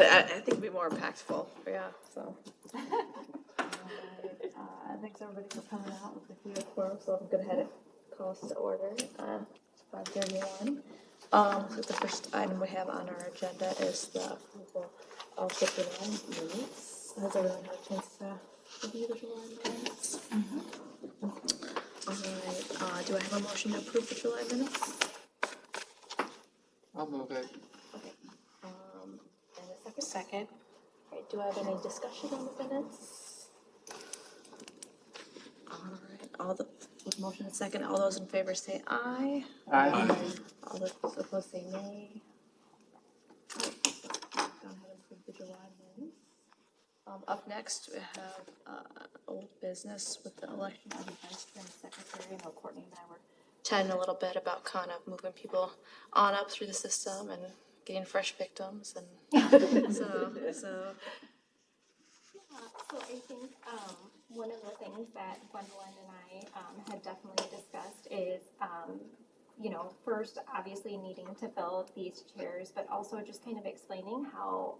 I think it'd be more impactful. Yeah. So. Thanks everybody for coming out. Looks like we have quorum, so I'm gonna go ahead and call us to order. 5:31. So the first item we have on our agenda is the approval of the July minutes. Has everyone had a chance to review the July minutes? All right. Do I have a motion to approve the July minutes? I'll move it. Okay. And a second. Second. All right. Do I have any discussion on the minutes? All right. With motion and second, all those in favor say aye. Aye. All those opposed say nay. Go ahead and approve the July minutes. Up next, we have old business with the election of the vice chair and secretary. I know Courtney and I were chatting a little bit about kind of moving people on up through the system and getting fresh victims, and so. So I think one of the things that Gwendolyn and I had definitely discussed is, first obviously needing to fill these chairs, but also just kind of explaining how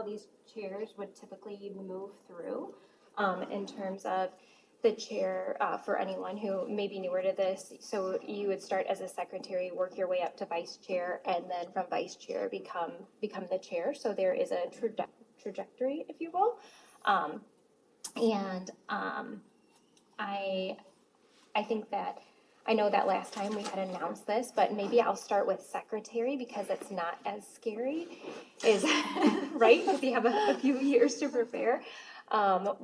these chairs would typically move through in terms of the chair for anyone who may be newer to this. So you would start as a secretary, work your way up to vice chair, and then from vice chair become the chair. So there is a trajectory, if you will. I think that I know that last time we had announced this, but maybe I'll start with secretary because it's not as scary, right? Because you have a few years to prepare.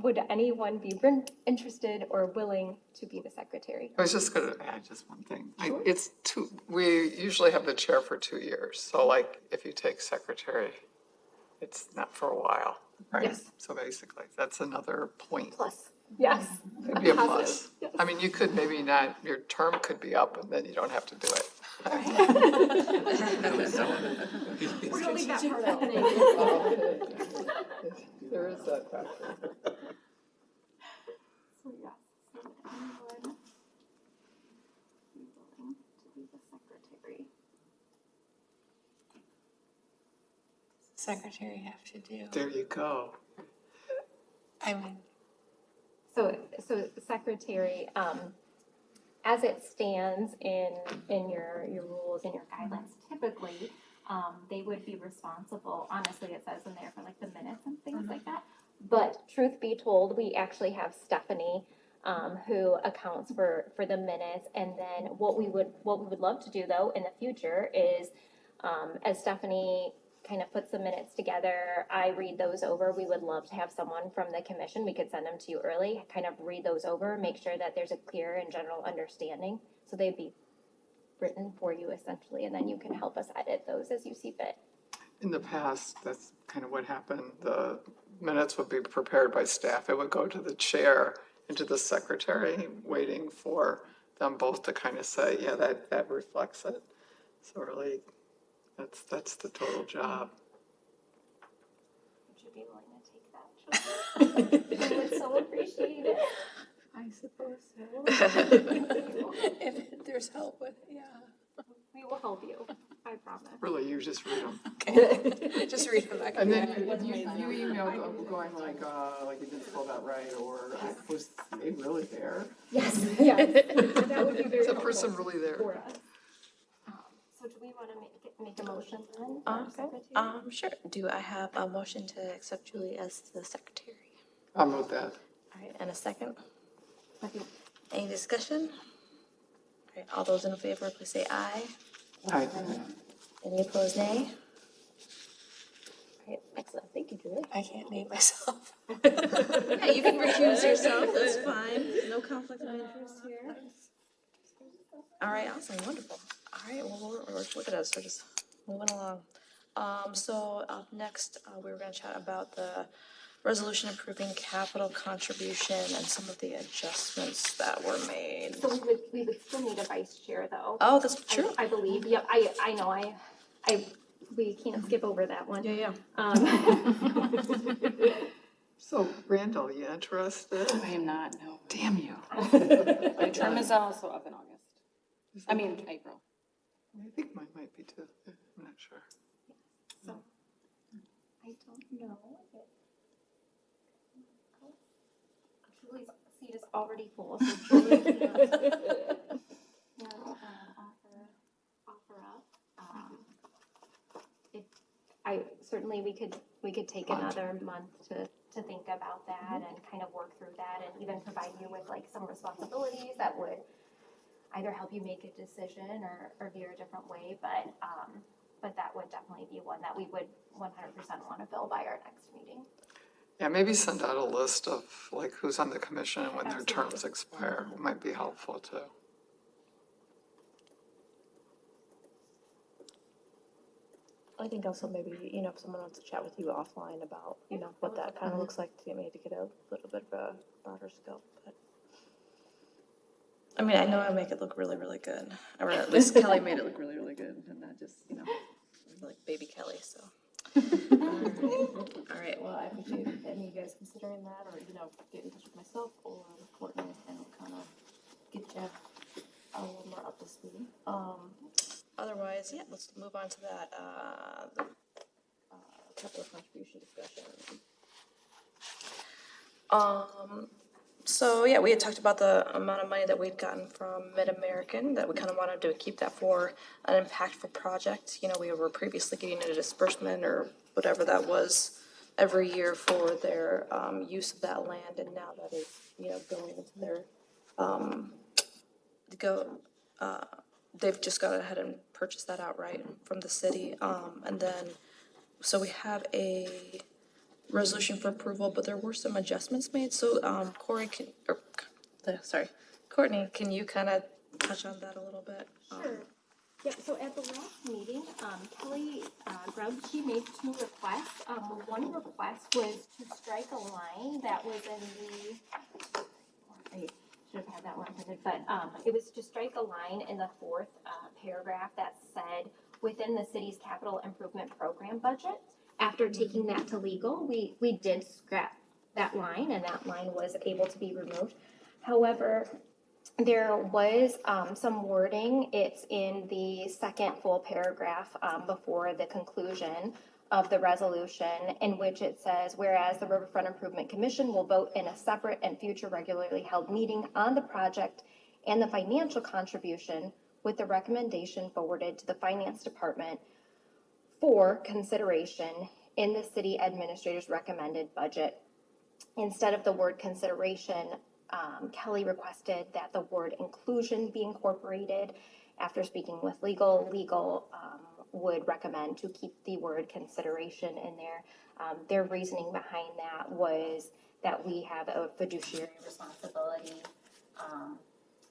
Would anyone be interested or willing to be the secretary? I was just going to add just one thing. Sure. We usually have the chair for 2 years. So like if you take secretary, it's not for a while, right? Yes. So basically, that's another point. Plus, yes. Could be a Positive. plus. Yes. I mean, you could maybe not, your term could be up and then you don't have to do it. We're gonna leave that part out. There is that factor. So yes, so anyone be willing to be the secretary? Secretary have to do. There you go. I mean, So secretary, as it stands in your rules and your guidelines, typically, they would be responsible, honestly, it says in there for like the minutes and things like that. But truth be told, we actually have Stephanie, who accounts for the minutes. And then what we would love to do though in the future is, as Stephanie kind of puts the minutes together, I read those over. We would love to have someone from the commission. We could send them to you early, kind of read those over, make sure that there's a clear and general understanding. So they'd be written for you essentially, and then you can help us edit those as you see fit. In the past, that's kind of what happened. The minutes would be prepared by staff. It would go to the chair and to the secretary, waiting for them both to kind of say, yeah, that reflects it. So really, that's the total job. Would you be willing to take that, Chelsea? I would so appreciate it. I suppose so. if there's help with it, yeah. We will help you, I promise. Really, you just read them. Okay, just read them back. And then you email going like you didn't spell that right, or was it really there? Yes, yes. That would be very Is that helpful person really there? for us. So do we want to make a motion then? for Okay. secretary? Sure. Do I have a motion to accept Julie as the secretary? I'll move that. All right, and a second. Okay. Any discussion? All right, all those in favor, please say aye. Aye. Any opposed, nay? All right, excellent. Thank you, Julie. I can't name myself. Yeah, you can recuse yourself. That's fine. No conflict of interest here. All right, awesome, wonderful. All right, well, look at us. We're just moving along. So up next, we were going to chat about the resolution approving capital contribution and some of the adjustments that were made. So we would still need a vice chair though. Oh, that's true. I believe, yep, I know, we can't skip over that one. Yeah. So Randall, you interested? I am not, no. Damn you. My term is also up in August. I mean, April. I think mine might be too. I'm not sure. So, I I don't know. Julie's seat is already full, so Julie can offer up. If certainly we could take another month to think about that and kind of work through that and even provide you with like some responsibilities that would either help you make a decision or veer a different way, but that would definitely be one that we would 100% want to fill by our next meeting. Yeah, maybe send out a list of like who's on the commission and when their terms expire. Might be helpful too. I think also maybe, if someone wants to chat with you offline about, what that kind of looks like to maybe get a little bit of a broader scope, but. I mean, I know I make it look really, really good, or at least Kelly made it look really, really good, and not just, like baby Kelly, so. All right, well, I appreciate any of you guys considering that, or, get in touch with myself or Courtney, and kind of get you a little more up to speed. Otherwise, yeah, let's move on to that, the capital contribution discussion. So yeah, we had talked about the amount of money that we'd gotten from Mid-American, that we kind of wanted to keep that for an impactful project. We were previously getting a disbursement or whatever that was every year for their use of that land, and now that is, going into their they've just gone ahead and purchased that outright from the city, and then so we have a resolution for approval, but there were some adjustments made. So Courtney, can you kind of touch on that a little bit? Sure. Yeah, so at the last meeting, Kelly Grubb, she made 2 requests. One request was to strike a line that was in I should have had that one printed, but it was to strike a line in the 4th paragraph that said, within the city's capital improvement program budget. After taking that to legal, we did scrap that line, and that line was able to be removed. However, there was some wording. It's in the 2nd full paragraph before the conclusion of the resolution, in which it says, whereas the Riverfront Improvement Commission will vote in a separate and future regularly held meeting on the project and the financial contribution with the recommendation forwarded to the Finance Department for consideration in the city administrator's recommended budget. Instead of the word consideration, Kelly requested that the word inclusion be incorporated. After speaking with legal would recommend to keep the word consideration in there. Their reasoning behind that was that we have a fiduciary responsibility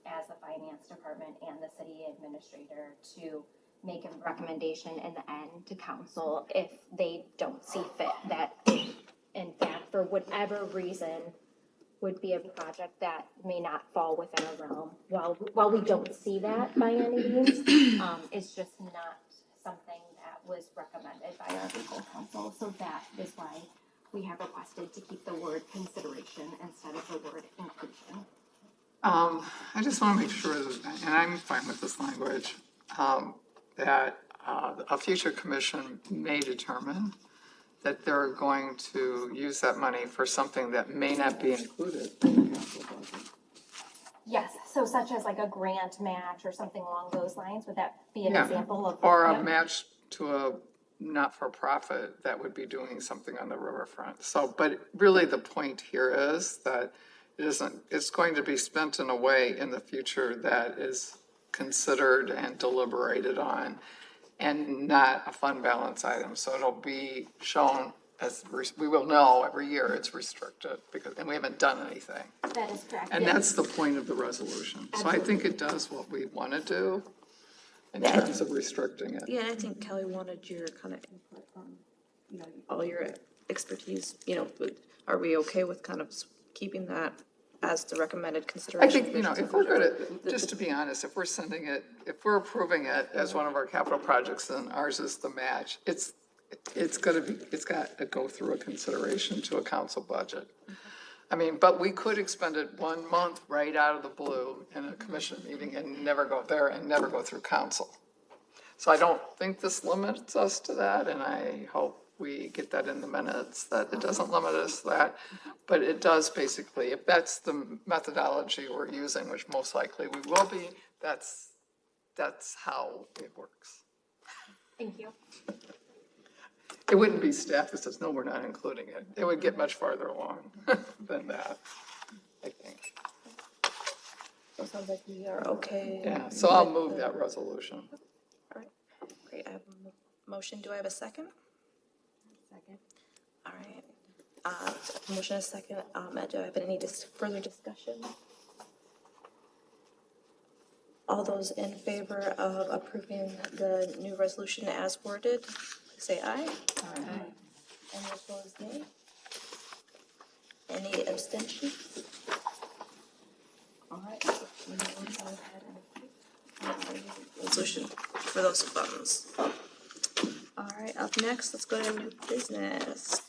as the finance department and the city administrator to make a recommendation in the end to council if they don't see fit that in fact, for whatever reason, would be a project that may not fall within our realm. While we don't see that by any means, it's just not something that was recommended by our legal counsel. So that is why we have requested to keep the word consideration instead of the word inclusion. I just want to make sure that, and I'm fine with this language, that a future commission may determine that they're going to use that money for something that may not be included in the capital budget. Yes, so such as like a grant match or something along those lines, would that be an example of? Or a match to a not-for-profit that would be doing something on the riverfront. So, but really the point here is that it's going to be spent in a way in the future that is considered and deliberated on, and not a fund balance item. So it'll be shown as, we will know every year it's restricted and we haven't done anything. That is correct. And that's the point of the resolution. Absolutely. So I think it does what we want to do in terms of restricting it. Yeah, and I think Kelly wanted your kind of input on, all your expertise, are we okay with kind of keeping that as the recommended consideration? I think, if we're good at, just to be honest, if we're approving it as one of our capital projects, then ours is the match. It's got to go through a consideration to a council budget. I mean, but we could expend it 1 month right out of the blue in a commission meeting and never go there and never go through council. So I don't think this limits us to that, and I hope we get that in the minutes, that it doesn't limit us to that. But it does basically, if that's the methodology we're using, which most likely we will be, that's how it works. Thank you. It wouldn't be staff that says, no, we're not including it. It would get much farther along than that, I think. So it sounds like we are okay. Yeah, so I'll with move the- that resolution. All right, great, I have a motion, do I have a second? Second. All right, motion is second, do I have any further discussion? All those in favor of approving the new resolution as worded, please say aye. Aye. Any opposed, nay? Any abstentions? All right, we will go ahead and resolution for those funds. All right, up next, let's go to new business.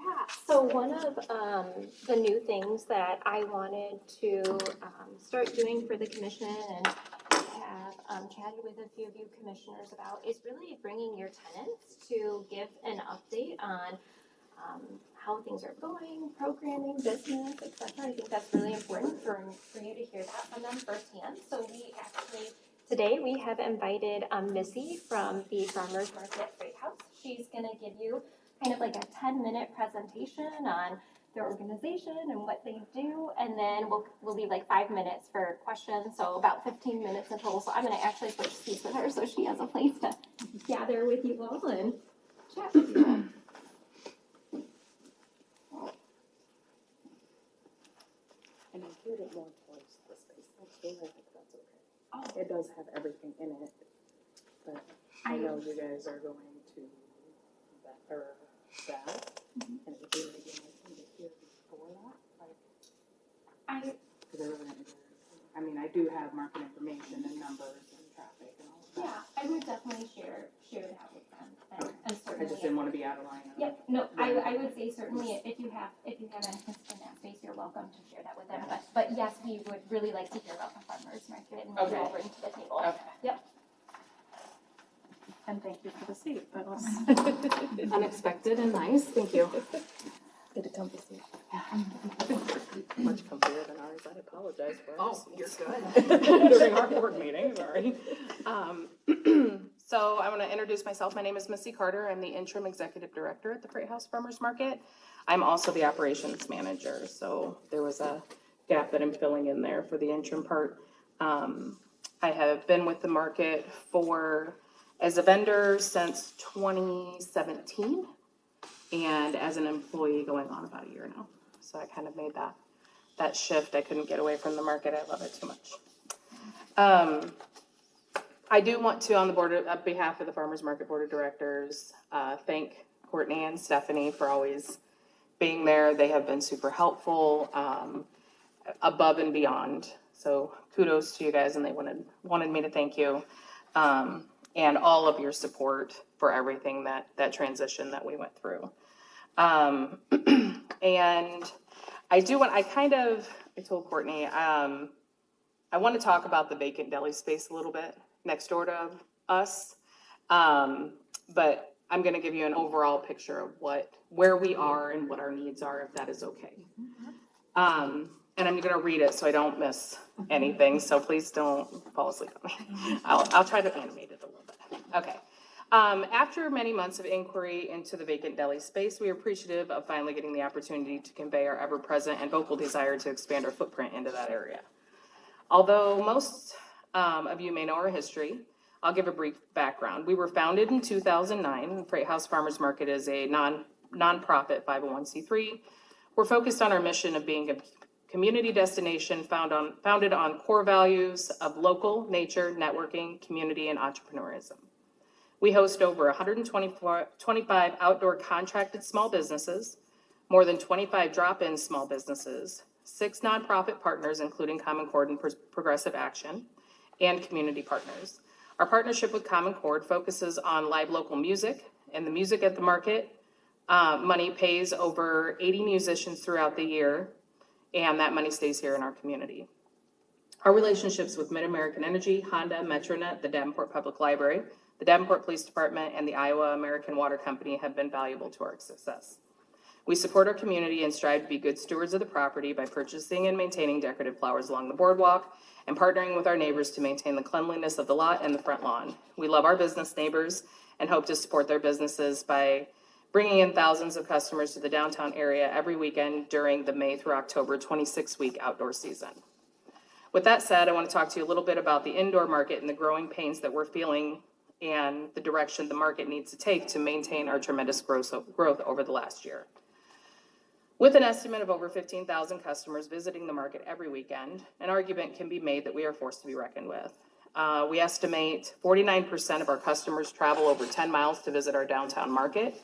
Yeah, so one of the new things that I wanted to start doing for the commission and have chatted with a few of you commissioners about is really bringing your tenants to give an update on how things are going, programming, business, et cetera. I think that's really important for you to hear that from them firsthand. So today we have invited Missy from the Farmers Market Freight House. She's gonna give you kind of like a 10-minute presentation on their organization and what they do, and then we'll leave like 5 minutes for questions, so about 15 minutes in total. So I'm gonna actually switch seats with her so she has a place to gather with you all and chat with you all. And I geared it more towards the space next door, I think that's okay. Oh. It does have everything in it, but I know you guys are going to better that. And it would be really nice to hear before that, like, because I really enjoy it. I mean, I do have market information and numbers and traffic and all of that. Yeah, I would definitely share that with them, and I certainly. just didn't want to be out of line. Yep, no, I would say certainly if you have interest in that space, you're welcome to share that with them, but yes, we would really like to hear about the farmers market and what you all bring to the table. Okay. Yep. And thank you for the seat, that was unexpected and nice, thank you. Good to come to see. Much comfier than ours, I apologize for Oh, ours. you're good. During our board meeting, sorry. So I want to introduce myself. My name is Missy Carter. I'm the interim executive director at the Freight House Farmers Market. I'm also the operations manager, so there was a gap that I'm filling in there for the interim part. I have been with the market as a vendor since 2017, and as an employee going on about a year now. So I kind of made that shift. I couldn't get away from the market. I love it too much. I do want to, on behalf of the Farmers Market Board of Directors, thank Courtney and Stephanie for always being there. They have been super helpful, above and beyond. So kudos to you guys, and they wanted me to thank you, and all of your support for everything that transition that we went through. And I told Courtney, I want to talk about the vacant deli space a little bit next door to us. But I'm going to give you an overall picture of where we are and what our needs are, if that is okay. And I'm going to read it so I don't miss anything. So please don't fall asleep on me. I'll try to animate it a little bit. Okay. After many months of inquiry into the vacant deli space, we are appreciative of finally getting the opportunity to convey our ever-present and vocal desire to expand our footprint into that area. Although most of you may know our history, I'll give a brief background. We were founded in 2009. Freight House Farmers Market is a nonprofit 501c3. We're focused on our mission of being a community destination founded on core values of local, nature, networking, community, and entrepreneurism. We host over 125 outdoor contracted small businesses, more than 25 drop-in small businesses, 6 nonprofit partners, including Common Cord and Progressive Action, and community partners. Our partnership with Common Cord focuses on live local music, and the music at the market money pays over 80 musicians throughout the year, and that money stays here in our community. Our relationships with Mid-American Energy, Honda, Metronet, the Davenport Public Library, The Davenport Police Department and the Iowa American Water Company have been valuable to our success. We support our community and strive to be good stewards of the property by purchasing and maintaining decorative flowers along the boardwalk and partnering with our neighbors to maintain the cleanliness of the lot and the front lawn. We love our business neighbors and hope to support their businesses by bringing in thousands of customers to the downtown area every weekend during the May through October 26-week outdoor season. With that said, I want to talk to you a little bit about the indoor market and the growing pains that we're feeling and the direction the market needs to take to maintain our tremendous growth over the last year. With an estimate of over 15,000 customers visiting the market every weekend, an argument can be made that we are forced to be reckoned with. We estimate 49% of our customers travel over 10 miles to visit our downtown market.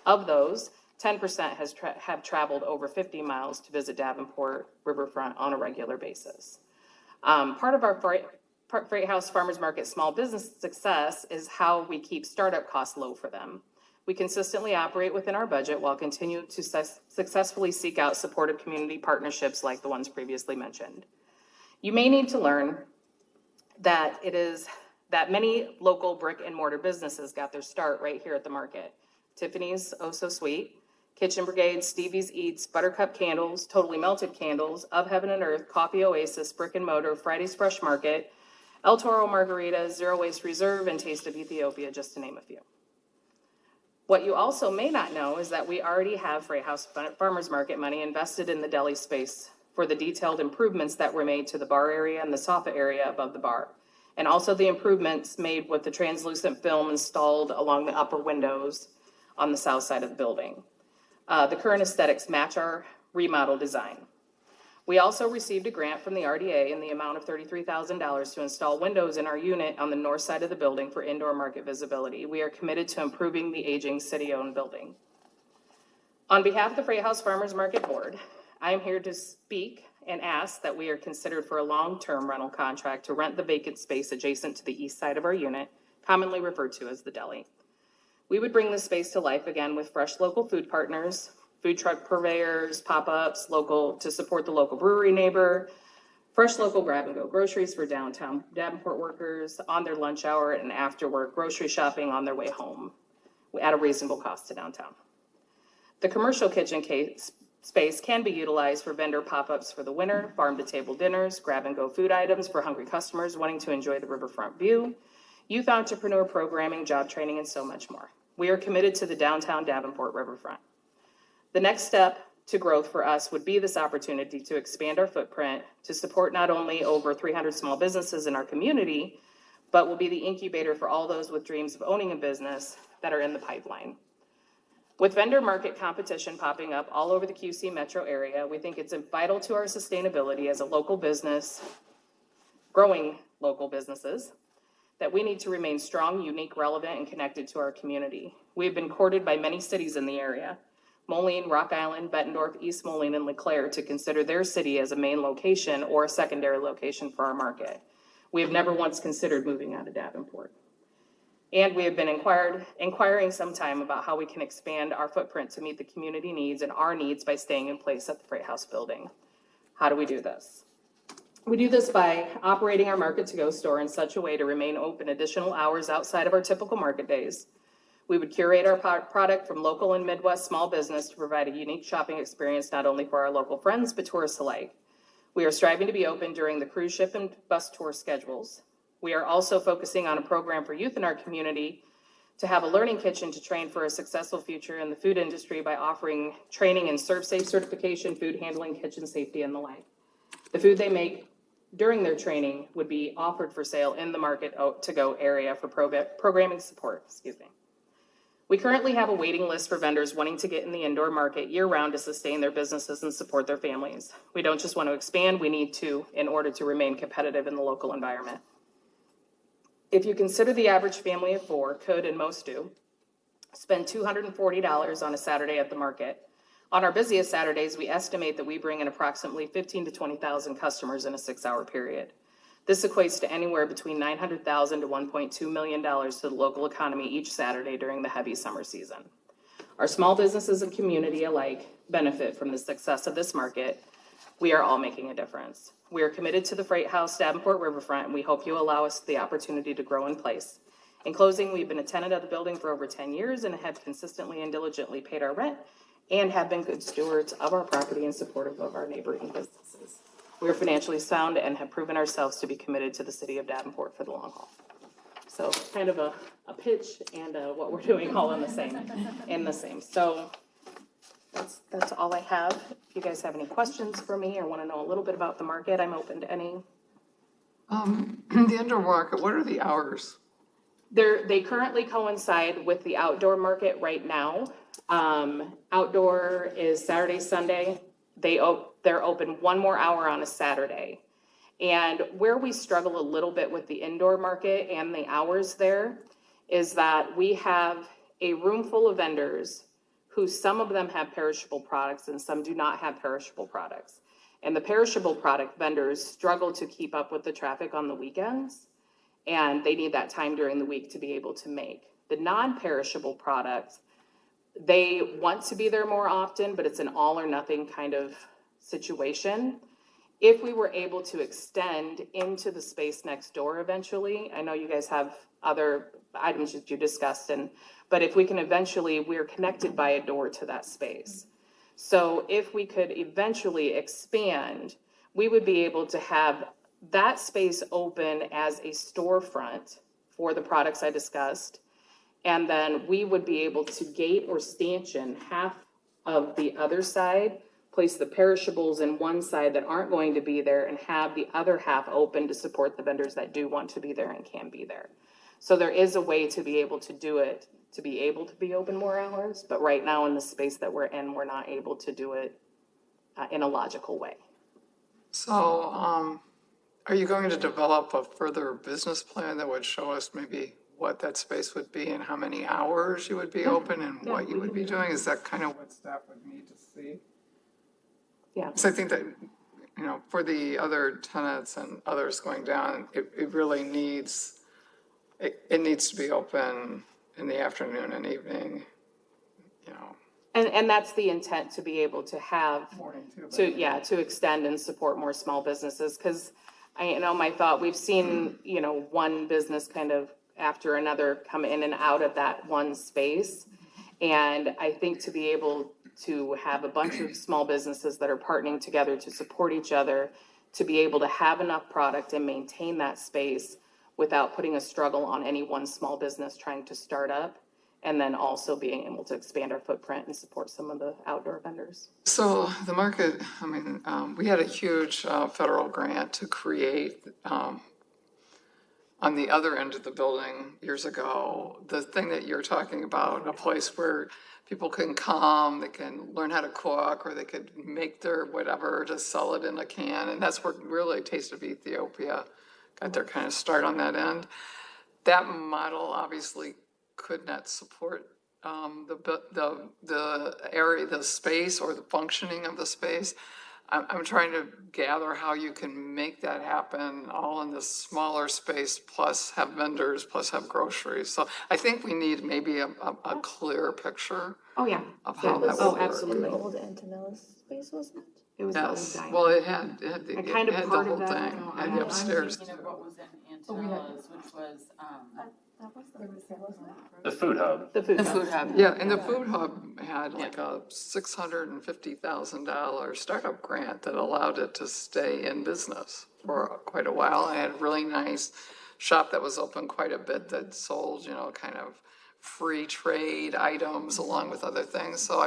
Of those, 10% have traveled over 50 miles to visit Davenport Riverfront on a regular basis. Part of our Freight House Farmers Market small business success is how we keep startup costs low for them. We consistently operate within our budget while continuing to successfully seek out supportive community partnerships like the ones previously mentioned. You may need to learn that many local brick and mortar businesses got their start right here at the market. Tiffany's Oh So Sweet, Kitchen Brigade, Stevie's Eats, Buttercup Candles, Totally Melted Candles, Of Heaven and Earth, Coffee Oasis, Brick and Motor, Friday's Fresh Market, El Toro Margaritas, Zero Waste Reserve, and Taste of Ethiopia, just to name a few. What you also may not know is that we already have Freight House Farmers Market money invested in the deli space for the detailed improvements that were made to the bar area and the sofa area above the bar, and also the improvements made with the translucent film installed along the upper windows on the south side of the building. The current aesthetics match our remodel design. We also received a grant from the RDA in the amount of $33,000 to install windows in our unit on the north side of the building for indoor market visibility. We are committed to improving the aging city-owned building. On behalf of the Freight House Farmers Market Board, I am here to speak and ask that we are considered for a long-term rental contract to rent the vacant space adjacent to the east side of our unit, commonly referred to as the deli. We would bring this space to life again with fresh local food partners, food truck purveyors, pop-ups, to support the local brewery neighbor, fresh local grab-and-go groceries for downtown Davenport workers on their lunch hour and after work grocery shopping on their way home at a reasonable cost to downtown. The commercial kitchen space can be utilized for vendor pop-ups for the winter, farm-to-table dinners, grab-and-go food items for hungry customers wanting to enjoy the riverfront view, youth entrepreneur programming, job training, and so much more. We are committed to the downtown Davenport riverfront. The next step to growth for us would be this opportunity to expand our footprint to support not only over 300 small businesses in our community, but will be the incubator for all those with dreams of owning a business that are in the pipeline. With vendor market competition popping up all over the QC metro area, we think it's vital to our sustainability as a local business, growing local businesses, that we need to remain strong, unique, relevant, and connected to our community. We have been courted by many cities in the area, Moline, Rock Island, Bettendorf, East Moline, and LeClaire, to consider their city as a main location or a secondary location for our market. We have never once considered moving out of Davenport. And we have been inquiring some time about how we can expand our footprint to meet the community needs and our needs by staying in place at the Freight House building. How do we do this? We do this by operating our market to-go store in such a way to remain open additional hours outside of our typical market days. We would curate our product from local and Midwest small business to provide a unique shopping experience not only for our local friends, but tourists alike. We are striving to be open during the cruise ship and bus tour schedules. We are also focusing on a program for youth in our community to have a learning kitchen to train for a successful future in the food industry by offering training in ServSafe certification, food handling, kitchen safety, and the like. The food they make during their training would be offered for sale in the market to go area for programming support, We currently have a waiting list for vendors wanting to get in the indoor market year-round to sustain their businesses and support their families. We don't just want to expand, we need to in order to remain competitive in the local environment. If you consider the average family of four could, and most do, spend $240 on a Saturday at the market. On our busiest Saturdays, we estimate that we bring in approximately 15,000 to 20,000 customers in a 6-hour period. This equates to anywhere between $900,000 to $1.2 million to the local economy each Saturday during the heavy summer season. Our small businesses and community alike benefit from the success of this market. We are all making a difference. We are committed to the Freight House Davenport Riverfront, and we hope you allow us the opportunity to grow in place. In closing, we've been a tenant of the building for over 10 years and have consistently and diligently paid our rent and have been good stewards of our property and supportive of our neighboring businesses. We are financially sound and have proven ourselves to be committed to the city of Davenport for the long haul. So kind of a pitch and what we're doing all in the same. So that's all I have. If you guys have any questions for me or want to know a little bit about the market, I'm open to any. The indoor market, what are the hours? They currently coincide with the outdoor market right now. Outdoor is Saturday, Sunday. They're open one more hour on a Saturday. And where we struggle a little bit with the indoor market and the hours there is that we have a room full of vendors who some of them have perishable products and some do not have perishable products. And the perishable product vendors struggle to keep up with the traffic on the weekends, and they need that time during the week to be able to make. The non-perishable products, they want to be there more often, but it's an all or nothing kind of situation. If we were able to extend into the space next door eventually, I know you guys have other items that you discussed, but if we can eventually, we're connected by a door to that space. So if we could eventually expand, we would be able to have that space open as a storefront for the products I discussed. And then we would be able to gate or stanchion half of the other side, place the perishables in one side that aren't going to be there, and have the other half open to support the vendors that do want to be there and can be there. So there is a way to be able to do it, to be able to be open more hours, but right now in the space that we're in, we're not able to do it in a logical way. So, are you going to develop a further business plan that would show us maybe what that space would be and how many hours you would be open and what you would be doing? Is that kind of what staff would need to see? Yeah. Because I think that, for the other tenants and others going down, it really needs, it needs to be open in the afternoon and evening, And that's the intent, to be able to have, morning too. to extend and support more small businesses. Because my thought, we've seen, one business kind of after another come in and out of that one space. And I think to be able to have a bunch of small businesses that are partnering together to support each other, to be able to have enough product and maintain that space without putting a struggle on any one small business trying to start up, and then also being able to expand our footprint and support some of the outdoor vendors. So the market, we had a huge federal grant to create, on the other end of the building years ago, the thing that you're talking about, a place where people can come, they can learn how to cook, or they could make their whatever, to sell it in a can. And that's where really Taste of Ethiopia got their kind of start on that end. That model obviously could not support the area, the space, or the functioning of the space. I'm trying to gather how you can make that happen all in this smaller space, plus have vendors, plus have groceries. So I think we need maybe a clear picture Oh, yeah. of how that would Oh, work. absolutely. In the old Antonella space, wasn't it? It was the old Yes, diner. well, it had the, And kind of it had the part of whole that, thing, no, had I'm the upstairs I'm thinking too. of what was in Antonella's, which was, That was the wasn't it? The food hub. The food the hub. food hub. Yeah, and the food hub had like a $650,000 startup grant that allowed it to stay in business for quite a while. I had a really nice shop that was open quite a bit that sold, kind of free trade items along with other things. So,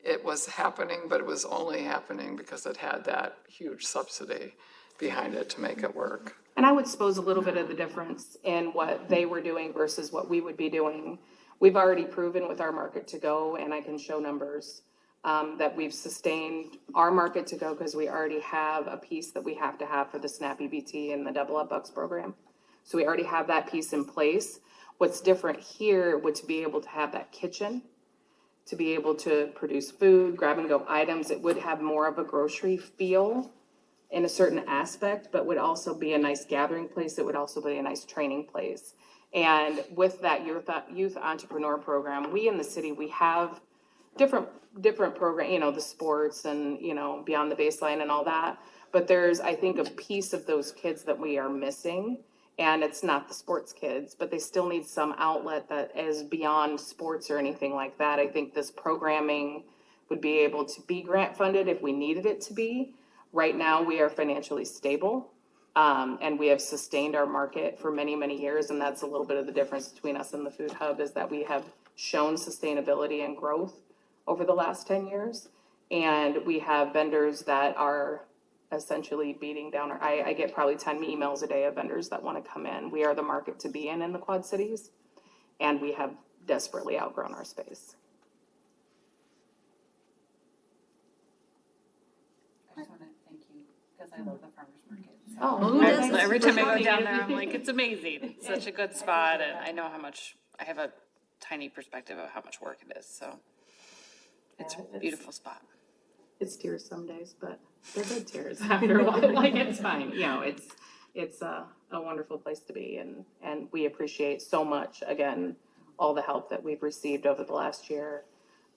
it was happening, but it was only happening because it had that huge subsidy behind it to make it work. And I would suppose a little bit of the difference in what they were doing versus what we would be doing. We've already proven with our market to go, and I can show numbers, that we've sustained our market to go because we already have a piece that we have to have for the SNAP EBT and the Double Up Bucks program. So we already have that piece in place. What's different here would to be able to have that kitchen, to be able to produce food, grab and go items. It would have more of a grocery feel in a certain aspect, but would also be a nice gathering place. It would also be a nice training place. And with that youth entrepreneur program, we in the city, we have different program, the sports and, Beyond the Baseline and all that. But there's, I think, a piece of those kids that we are missing. And it's not the sports kids, but they still need some outlet that is beyond sports or anything like that. I think this programming would be able to be grant funded if we needed it to be. Right now, we are financially stable, and we have sustained our market for many, many years. And that's a little bit of the difference between us and the Food Hub, is that we have shown sustainability and growth over the last 10 years. And we have vendors that are essentially beating down I get probably 10 emails a day of vendors that want to come in. We are the market to be in the Quad Cities, and we have desperately outgrown our space. I just wanna thank you, because I love the farmer's market. So. Oh, Every time I go down there, I'm like, it's amazing. It's such a good spot, and I know how much, I have a tiny perspective of how much work it is, so. It's a beautiful spot. It's tears some days, but they're good tears after a while. Like, it's fine. You know, it's a wonderful place to be, and we appreciate so much, again, all the help that we've received over the last year.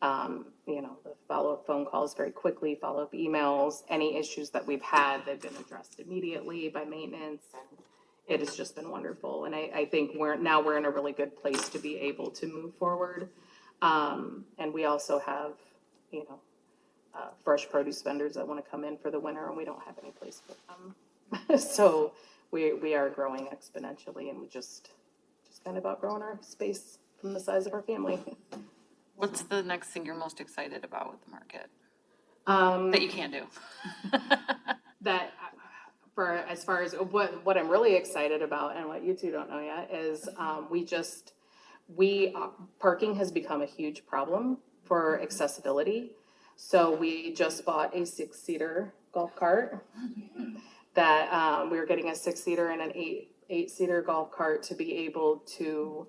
You know, the follow-up phone calls very quickly, follow-up emails, any issues that we've had, they've been addressed immediately by maintenance, and it has just been wonderful. And I think we're in a really good place to be able to move forward. And we also have, you know, fresh produce vendors that want to come in for the winter, and we don't have any place for them. So we are growing exponentially, and we just kind of outgrowing our space from the size of our family. What's the next thing you're most excited about with the market That that you can't do? that for as far as what I'm really excited about, and what you two don't know yet, is parking has become a huge problem for accessibility. So we just bought a 6-seater golf cart that we were getting a 6-seater and an 8-seater golf cart to be able to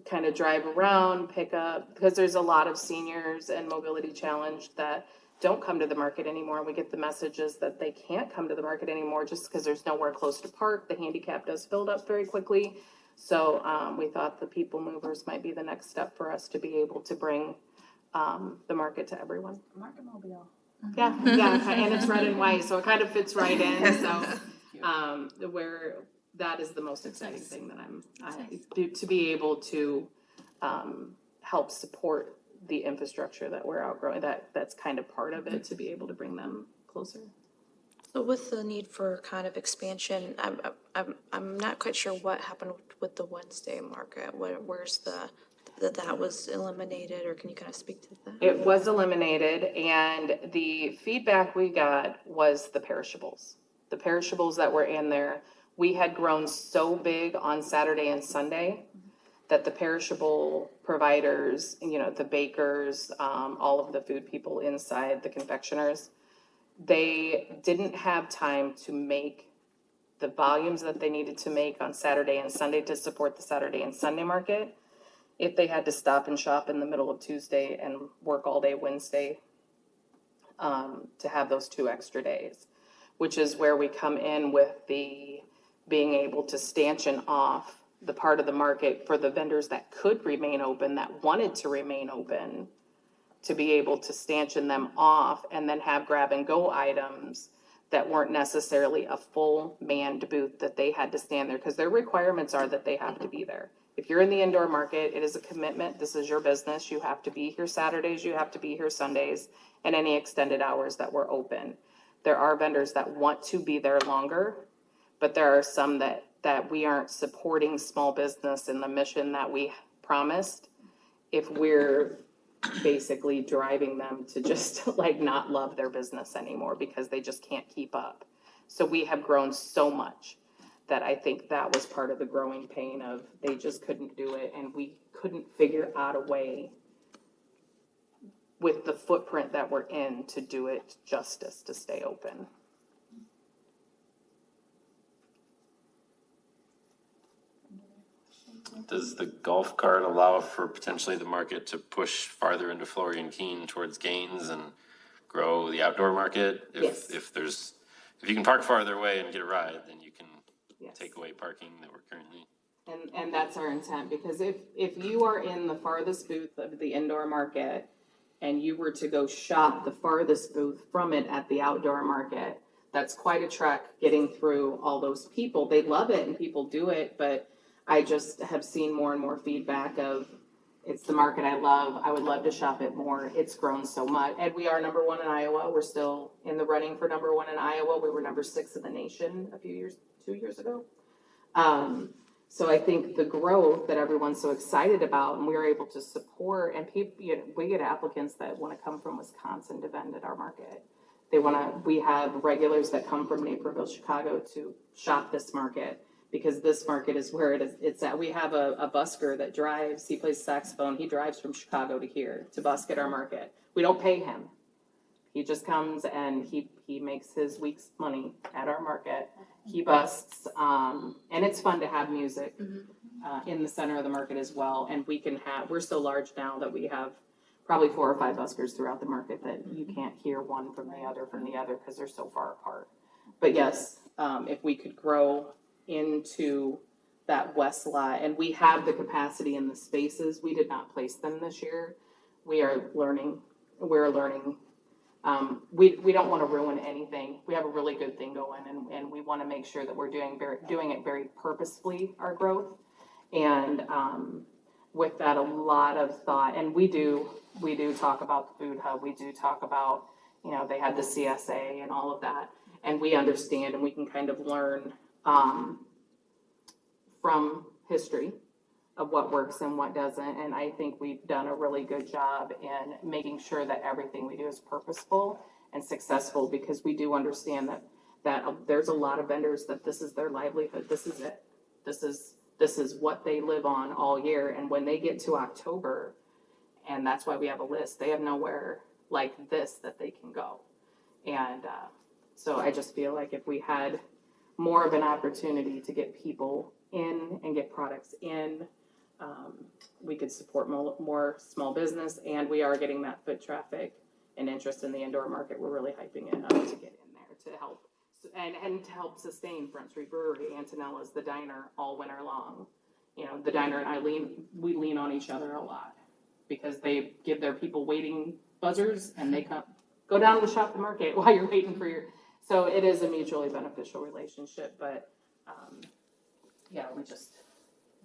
kind of drive around, pick up, because there's a lot of seniors and mobility challenged that don't come to the market anymore. We get the messages that they can't come to the market anymore just because there's nowhere close to park. The handicap does fill up very quickly. So we thought the people movers might be the next step for us to be able to bring the market to everyone. Market mobile. Yeah, and it's red and white, so it kind of fits right in. So where that is the most exciting thing that to be able to help support the infrastructure that we're outgrowing. That's kind of part of it, to be able to bring them closer. So with the need for kind of expansion, I'm not quite sure what happened with the Wednesday market. Where's that was eliminated, or can you kind of speak to that? It was eliminated, and the feedback we got was the perishables. The perishables that were in there, we had grown so big on Saturday and Sunday that the perishable providers, you know, the bakers, all of the food people inside, the confectioners, they didn't have time to make the volumes that they needed to make on Saturday and Sunday to support the Saturday and Sunday market. If they had to stop and shop in the middle of Tuesday and work all day Wednesday, to have those 2 extra days, which is where we come in with the being able to stanchion off the part of the market for the vendors that could remain open, that wanted to remain open, to be able to stanchion them off and then have grab and go items that weren't necessarily a full manned booth that they had to stand there, because their requirements are that they have to be there. If you're in the indoor market, it is a commitment. This is your business. You have to be here Saturdays, you have to be here Sundays, and any extended hours that we're open. There are vendors that want to be there longer, but there are some that we aren't supporting small business in the mission that we promised if we're basically driving them to just like not love their business anymore because they just can't keep up. So we have grown so much that I think that was part of the growing pain of they just couldn't do it, and we couldn't figure out a way with the footprint that we're in to do it justice to stay open. Does the golf cart allow for potentially the market to push farther into Florian Keene towards Gaines and grow the outdoor market? Yes. If you can park farther away and get a ride, then you can take away parking that we're currently. And that's our intent, because if you are in the farthest booth of the indoor market and you were to go shop the farthest booth from it at the outdoor market, That's quite a trek getting through all those people. They love it and people do it, but I just have seen more and more feedback of, it's the market I love. I would love to shop it more. It's grown so much. And we are number one in Iowa. We're still in the running for number one in Iowa. We were number 6 in the nation 2 years ago. So I think the growth that everyone's so excited about, and we are able to support, and people, we get applicants that want to come from Wisconsin to vend at our market. We have regulars that come from Naperville, Chicago to shop this market, because this market is where it's at. We have a busker that drives, he plays saxophone, he drives from Chicago to here to busk at our market. We don't pay him. He just comes and he makes his week's money at our market. He busts, and it's fun to have music in the center of the market as well. And we're so large now that we have probably 4 or 5 buskers throughout the market that you can't hear one from the other because they're so far apart. But yes, if we could grow into that west lot, and we have the capacity in the spaces, we did not place them this year. We're learning. We don't want to ruin anything. We have a really good thing going, and we want to make sure that we're doing it very purposefully, our growth. And with that, a lot of thought, and we do talk about the food hub. We do talk about, they had the CSA and all of that, and we understand, and we can kind of learn from history of what works and what doesn't. And I think we've done a really good job in making sure that everything we do is purposeful and successful, because we do understand that there's a lot of vendors that this is their livelihood. This is it. This is what they live on all year. And when they get to October, and that's why we have a list, they have nowhere like this that they can go. And so I just feel like if we had more of an opportunity to get people in and get products in, we could support more small business, and we are getting that foot traffic and interest in the indoor market. We're really hyping it up to get in there to help and to help sustain Front Street Brewery, Antonella's, the diner all winter long. The diner and we lean on each other a lot, because they give their people waiting buzzers and they go down and shop the market while you're waiting for so it is a mutually beneficial relationship. But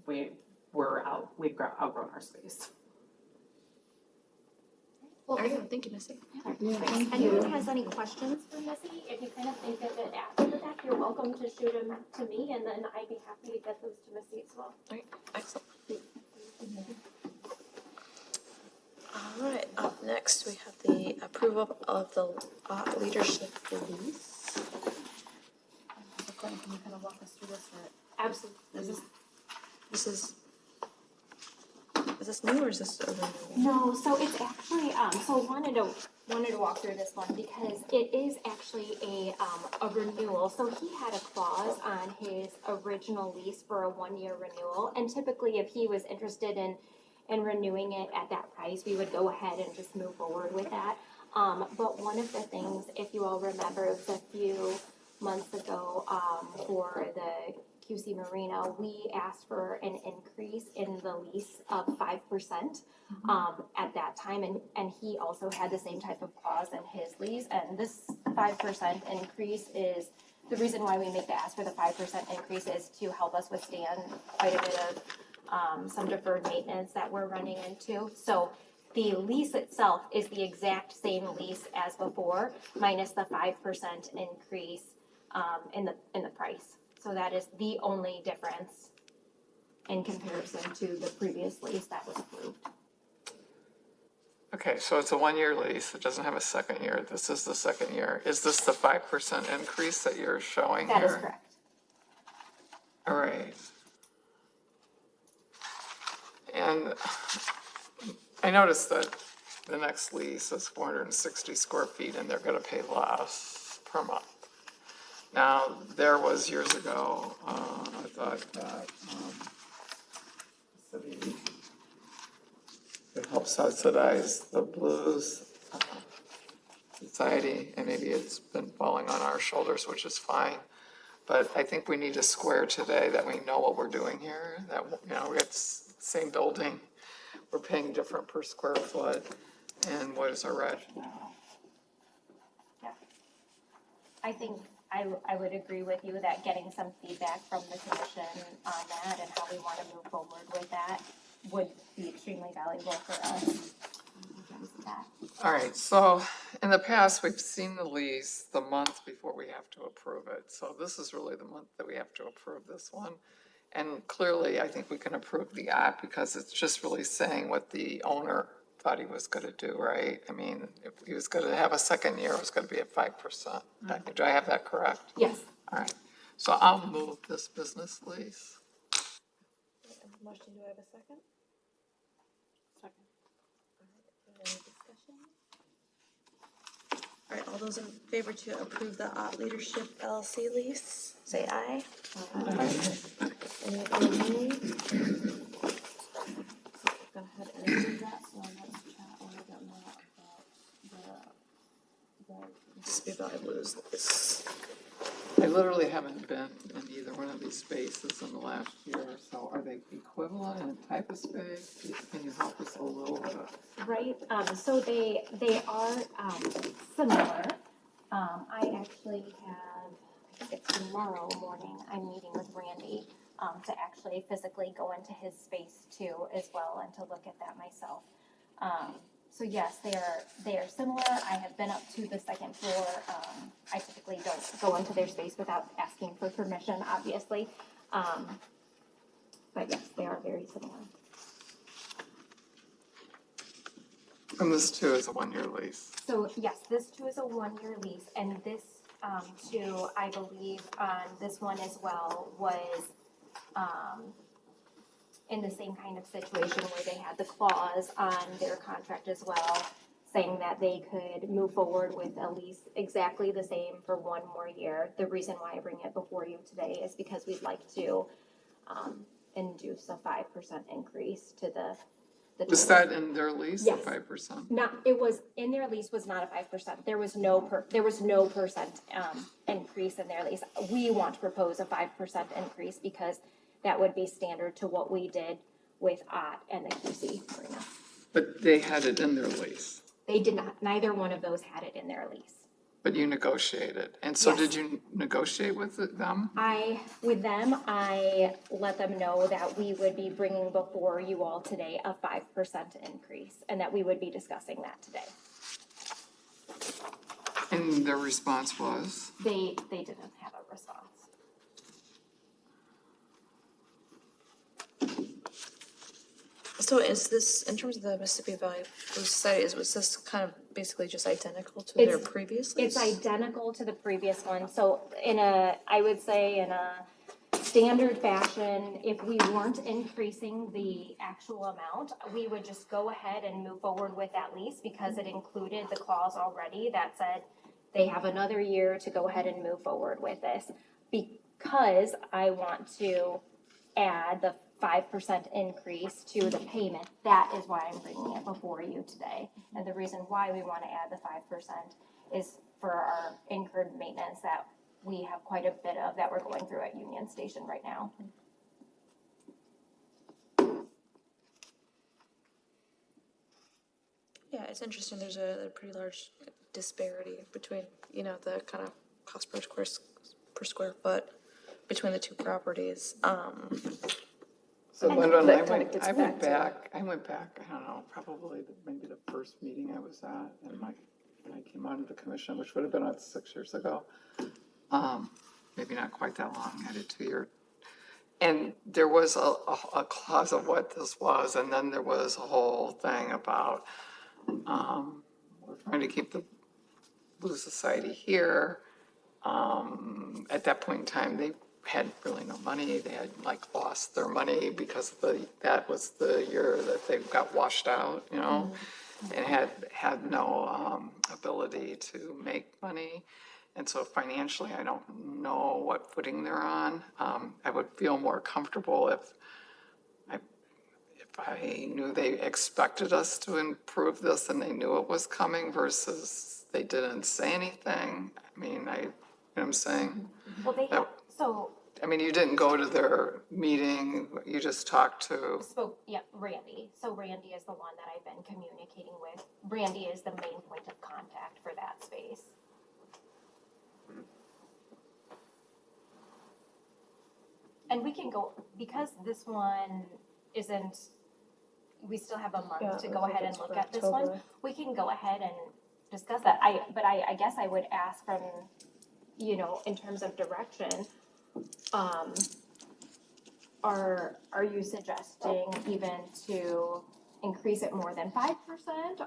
we've outgrown our space. All right, thank you, Missy. If anyone has any questions for Missy, if you kind of think of it after the fact, you're welcome to shoot them to me, and then I'd be happy to get those to Missy as well. All right, excellent. All right, up next we have the approval of the leadership release. Can you kind of walk us through this? Absolutely. Is this new, or is this a renewal? No, so it's actually, so I wanted to walk through this one because it is actually a renewal. So he had a clause on his original lease for a 1-year renewal, and typically if he was interested in renewing it at that price, we would go ahead and just move forward with that. But one of the things, if you all remember, it was a few months ago, for the QC Marina, we asked for an increase in the lease of 5% at that time, and he also had the same type of clause in his lease. And this 5% increase is the reason why we make the ask for the 5% increase is to help us withstand quite a bit of some deferred maintenance that we're running into. So the lease itself is the exact same lease as before, minus the 5% increase in the price. So that is the only difference in comparison to the previous lease that was approved. Okay, so it's a 1-year lease. It doesn't have a second year. This is the second year. Is this the 5% increase that you're showing here? That is correct. All right. And I noticed that the next lease is 460 square feet, and they're going to pay less per month. Now, there was years ago, I thought that the city could help subsidize the Blues Society, and maybe it's been falling on our shoulders, which is fine. But I think we need to square today that we know what we're doing here, that, we got the same building, we're paying different per square foot, and what is our rationale? Yeah. I think I would agree with you that getting some feedback from the commission on that and how we want to move forward with that would be extremely valuable for us. In terms of that. All right, so in the past, we've seen the lease the month before we have to approve it. So this is really the month that we have to approve this one. And clearly, I think we can approve the app because it's just really saying what the owner thought he was gonna do, right? I mean, if he was gonna have a second year, it was gonna be at 5%. Do I have that correct? Yes. All right, so I'll move this business lease. Motion, do I have a second? Second. Any discussion? All right, all those in favor to approve the Ott Leadership LLC lease, say aye. Any opposed, nay? Go ahead and approve that, so let's chat a little bit more about the Mississippi Valley Blues lease. I literally haven't been in either one of these spaces in the last year or so. Are they equivalent in type of space? Can you help us a little bit? Right, so they are, similar. I actually have, I think it's tomorrow morning, I'm meeting with Randy, to actually physically go into his space too as well and to look at that myself. So yes, they are similar. I have been up to the second floor. I typically don't go into their space without asking for permission, obviously. But yes, they are very similar. And this too is a one-year lease. So yes, this too is a one-year lease, and this too, I believe, on this one as well was in the same kind of situation where they had the clause on their contract as well, saying that they could move forward with a lease exactly the same for one more year. The reason why I bring it before you today is because we'd like to induce a 5% increase to the Was that in their lease, the Yes. 5%? Not, it was, in their lease was not a 5%. There was no percent increase in their lease. We want to propose a 5% increase because that would be standard to what we did with Ott and the QC Marina. But they had it in their lease, They did not, neither one of those had it in their lease. but you negotiated. And so Yes. did you negotiate with them? With them, I let them know that we would be bringing before you all today a 5% increase and that we would be discussing that today. And their response was? They didn't have a response. So is this, in terms of the Mississippi Valley Blues Society, was this kind of basically just identical to their previous lease? It's identical to the previous one, so I would say in a standard fashion, if we weren't increasing the actual amount, we would just go ahead and move forward with that lease because it included the clause already that said they have another year to go ahead and move forward with this. Because I want to add the 5% increase to the payment, that is why I'm bringing it before you today. And the reason why we want to add the 5% is for our incurred maintenance that we have quite a bit of that we're going through at Union Station right now. Yeah, it's interesting, there's a pretty large disparity between, the kind of cost per square foot between the two properties. So Lyndon, That I kind of gets went back back, I don't know, probably maybe the first meeting I was at, and when I came on to the commission, which would have been about 6 years ago. Maybe not quite that long, I did 2 years. And there was a clause of what this was, and then there was a whole thing about, we're trying to keep the Blues Society here. At that point in time, they had really no money. They had lost their money because that was the year that they got washed out, and had no ability to make money. And so financially, I don't know what footing they're on. I would feel more comfortable if I knew they expected us to improve this and they knew it was coming versus they didn't say anything. I mean, you know what I'm saying? Well, You didn't go to their meeting, you just talked to, Randy. So Randy is the one that I've been communicating with. Randy is the main point of contact for that space. And we can go, because this one isn't, we still have a Yeah, month to I go think ahead and it's look for at this one. October. We can go ahead and discuss that. I guess I would ask from, you know, in terms of direction, are you suggesting even to increase it more than 5%?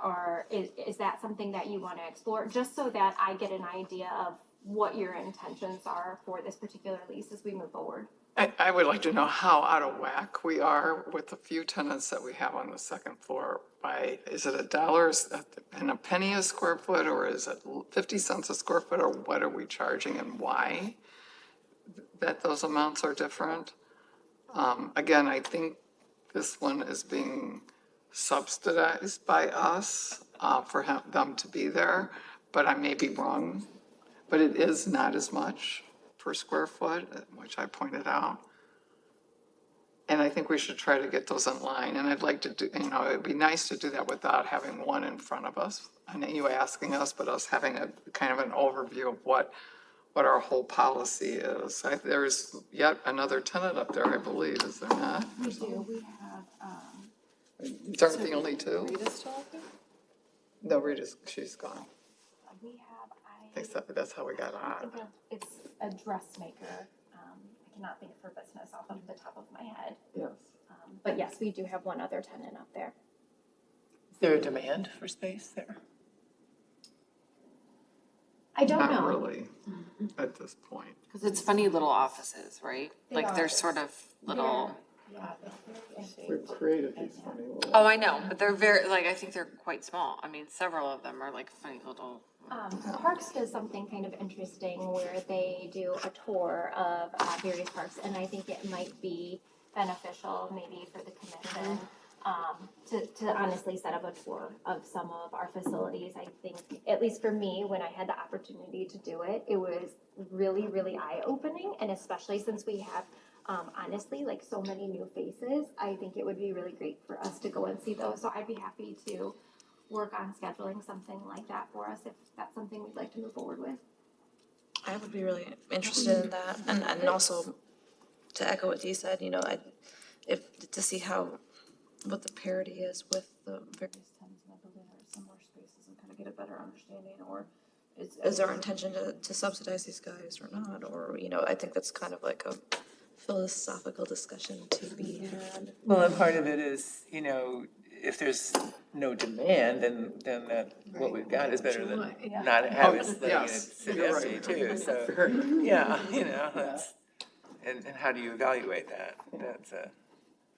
Or is that something that you want to explore, just so that I get an idea of what your intentions are for this particular lease as we move forward? I would like to know how out of whack we are with the few tenants that we have on the second floor by, is it $1 and a penny a square foot, or is it 50 cents a square foot, or what are we charging and why that those amounts are different? Again, I think this one is being subsidized by us for them to be there, but I may be wrong. But it is not as much per square foot, which I pointed out. And I think we should try to get those in line. And I'd like to do, you know, it'd be nice to do that without having one in front of us. I know you asking us, but us having a kind of an overview of what our whole policy is. There's yet another tenant up there, I believe, is there not? We do, we have, These aren't the only two? Rita's still up there? No, Rita's, she's gone. we have, Except that's how we got I on. think it's a dressmaker. I cannot think of her business off of the top of my head. Yes. But yes, we do have one other tenant up there. Is there a demand for space there? I don't know. Not really at this point. Because it's funny little offices, right? They Like they're are. sort of little. Yeah, it's very interesting. We've created these funny little. Oh, I know, but they're very, like, I think they're quite small. I mean, several of them are like funny little. Parks does something kind of interesting where they do a tour of various parks, and I think it might be beneficial maybe for the commission to honestly set up a tour of some of our facilities. I think, at least for me, when I had the opportunity to do it, it was really, really eye-opening, and especially since we have honestly, like so many new faces, I think it would be really great for us to go and see those. So I'd be happy to work on scheduling something like that for us if that's something we'd like to move forward with. I would be really interested in that, and also to echo what Dee said, you know, to see what the parity is with the various tenants in that building or similar spaces and kind of get a better understanding, or is our intention to subsidize these guys or not, or, you know, I think that's kind of like a philosophical discussion to be had. Well, and part of it is, you know, if there's no demand, then that, what we've got is better than not having it, letting it Yes, sit you're empty right. too, so, yeah, you know, that's, and how do you evaluate that? That's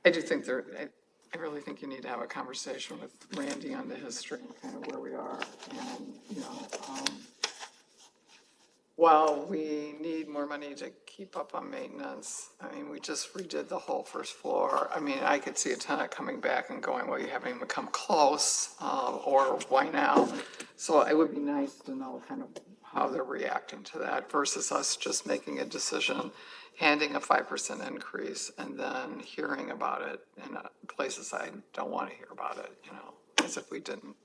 I do think I really think you need to have a conversation with Randy on the history and kind of where we are. And, you know, while we need more money to keep up on maintenance, I mean, we just redid the whole first floor. I mean, I could see a tenant coming back and going, well, you haven't even come close, or why now? So it would be nice to know kind of how they're reacting to that versus us just making a decision, handing a 5% increase, and then hearing about it in places I don't want to hear about it, you know, as if we didn't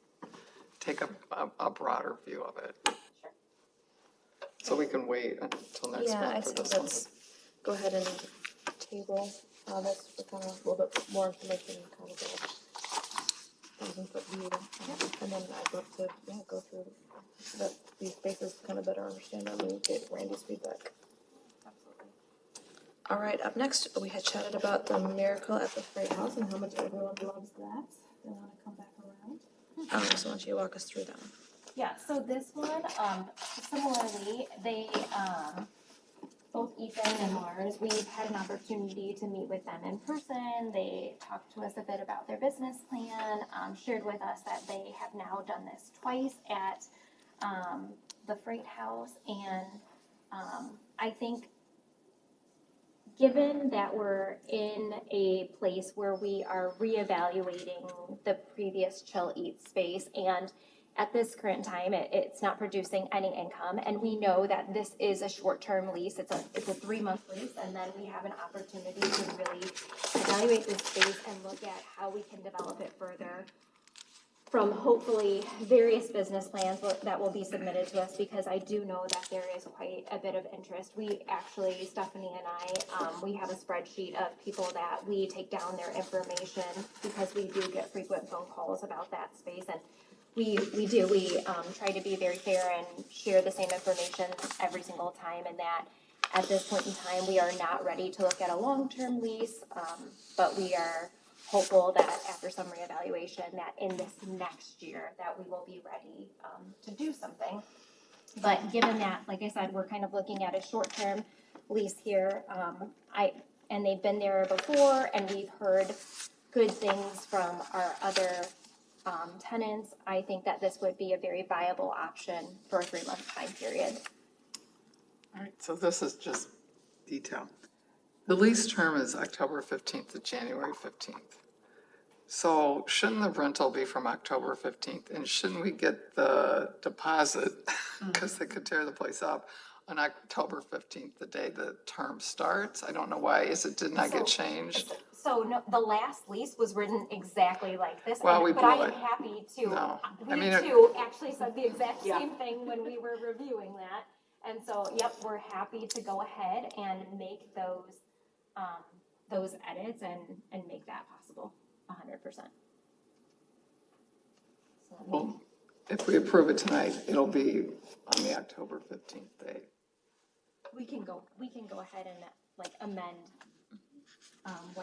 take a broader view of it. So we can wait until next Yeah, month I'd for say this one. let's go ahead and table this for kind of a little bit more information, kind of a 1,000-foot view. And then I'd love to, go through these spaces to kind of better understand them and get Randy's feedback. Absolutely. All right, up next, we had chatted about the miracle at the Freight House and how much everyone loves that. They want to come back around. So why don't you walk us through that? Yeah, so this one, similarly, they, both Ethan and Mars, we've had an opportunity to meet with them in person. They talked to us a bit about their business plan, shared with us that they have now done this twice at the Freight House. And I think given that we're in a place where we are reevaluating the previous Chill Eat space, and at this current time, it's not producing any income, and we know that this is a short-term lease. It's a 3-month lease, and then we have an opportunity to really evaluate this space and look at how we can develop it further. from hopefully various business plans that will be submitted to us, because I do know that there is quite a bit of interest. We actually, Stephanie and I, we have a spreadsheet of people that we take down their information, because we do get frequent phone calls about that space, and we try to be very fair and share the same information every single time, and that at this point in time, we are not ready to look at a long-term lease, but we are hopeful that after some reevaluation, that in this next year, that we will be ready to do something. But given that, like I said, we're kind of looking at a short-term lease here, and they've been there before, and we've heard good things from our other tenants, I think that this would be a very viable option for a 3-month time period. All right, so this is just detail. The lease term is October 15th to January 15th. So shouldn't the rental be from October 15th? And shouldn't we get the deposit, because they could tear the place up, on October 15th, the day the term starts? I don't know why, did not get changed? So no, the last lease was written exactly like this, Well, we but I blew am it. happy to. No, I We mean, too actually said the exact same thing when we were reviewing that. And so, yep, we're happy to go ahead and make those edits and make that possible, 100%. well, if we approve it tonight, it'll be on the October 15th date. We can go ahead and like amend.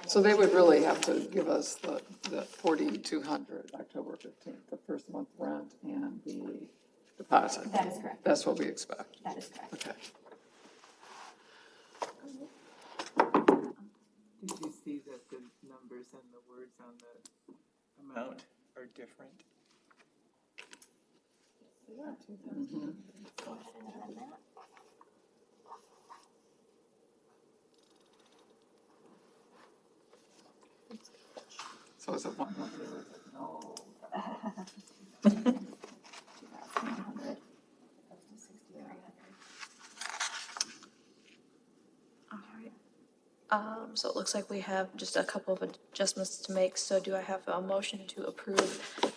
So they would really have to give us the 4,200, October 15th, the first month rent and the deposit. That is correct. That's what we expect. That is correct. Okay. Did you see that the numbers and the words on the amount are different? Go ahead and amend that. So is it one month? No. 2,100. All right. So it looks like we have just a couple of adjustments to make. So do I have a motion to approve the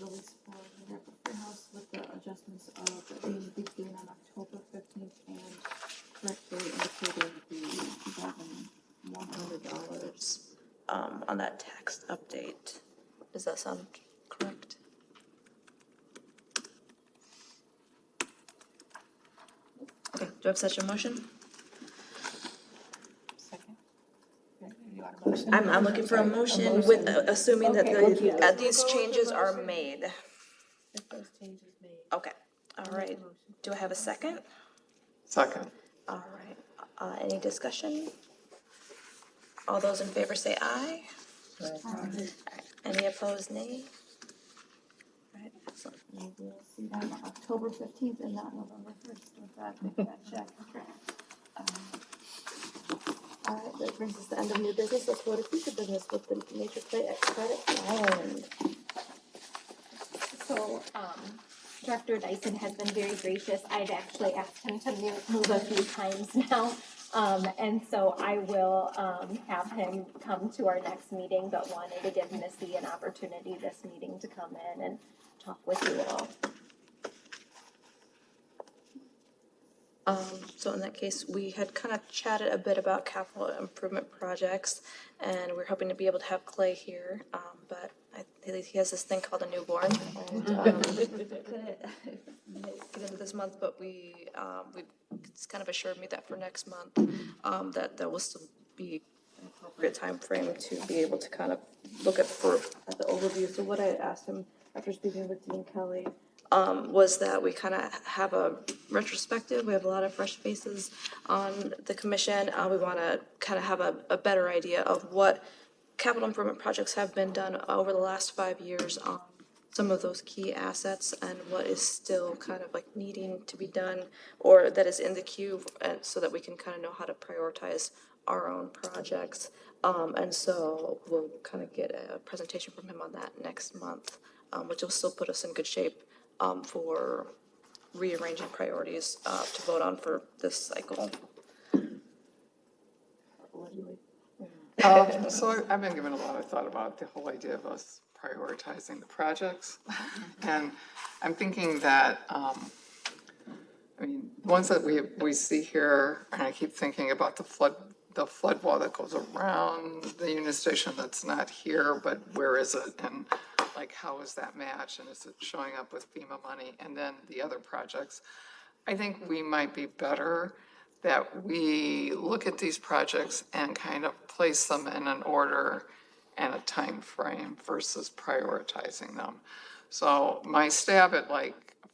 lease for the Riverfront House with the adjustments of the being due on October 15th and correctly indicating the $2,100 on that tax update? Does that sound correct? Okay, do I have such a motion? I'm looking for a motion with, assuming that these changes are made. If those changes made. Okay, all right. Do I have a second? Second. All right, any discussion? All those in favor say aye. Aye. Any opposed, nay? All right, excellent. We will see that on October 15th and not November 1st with that check. All right, that brings us to the end of new business. Let's go to future business with the Nature Play at Credit Island. So, Director Dyson has been very gracious. I've actually asked him to move a few times now. And so I will, have him come to our next meeting, but wanted to give Missy an opportunity this meeting to come in and talk with you all. So in that case, we had kind of chatted a bit about capital improvement projects, and we're hoping to be able to have Clay here, but he has this thing called a newborn, and couldn't get into this month, but we it's kind of assured me that for next month, that will still be an appropriate time frame to be able to kind of look at the overview. So what I asked him after speaking with Dean Kelly was that we kind of have a retrospective. We have a lot of fresh faces on the commission. We want to kind of have a better idea of what capital improvement projects have been done over the last 5 years on some of those key assets and what is still kind of like needing to be done or that is in the queue, and so that we can kind of know how to prioritize our own projects. And so we'll kind of get a presentation from him on that next month, which will still put us in good shape for rearranging priorities to vote on for this cycle. So I've been giving a lot of thought about the whole idea of us prioritizing the projects. And I'm thinking that, I mean, the ones that we see here, and I keep thinking about the flood wall that goes around the Union Station that's not here, but where is it? And like, how is that match? And is it showing up with FEMA money? And then the other projects. I think we might be better that we look at these projects and kind of place them in an order and a time frame versus prioritizing them. So my stab at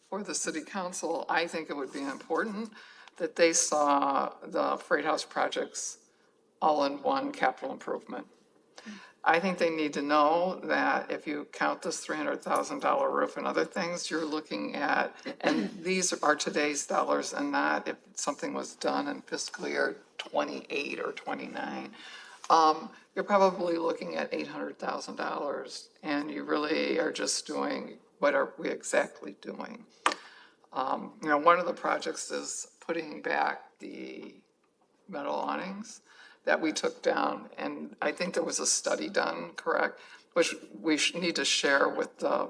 for the city council, I think it would be important that they saw the Freight House projects all in one capital improvement. I think they need to know that if you count this $300,000 roof and other things, you're looking at, and these are today's dollars and not if something was done in fiscal year 28 or 29. You're probably looking at $800,000, and you really are just doing, what are we exactly doing? One of the projects is putting back the metal awnings that we took down, and I think there was a study done, correct? Which we need to share with the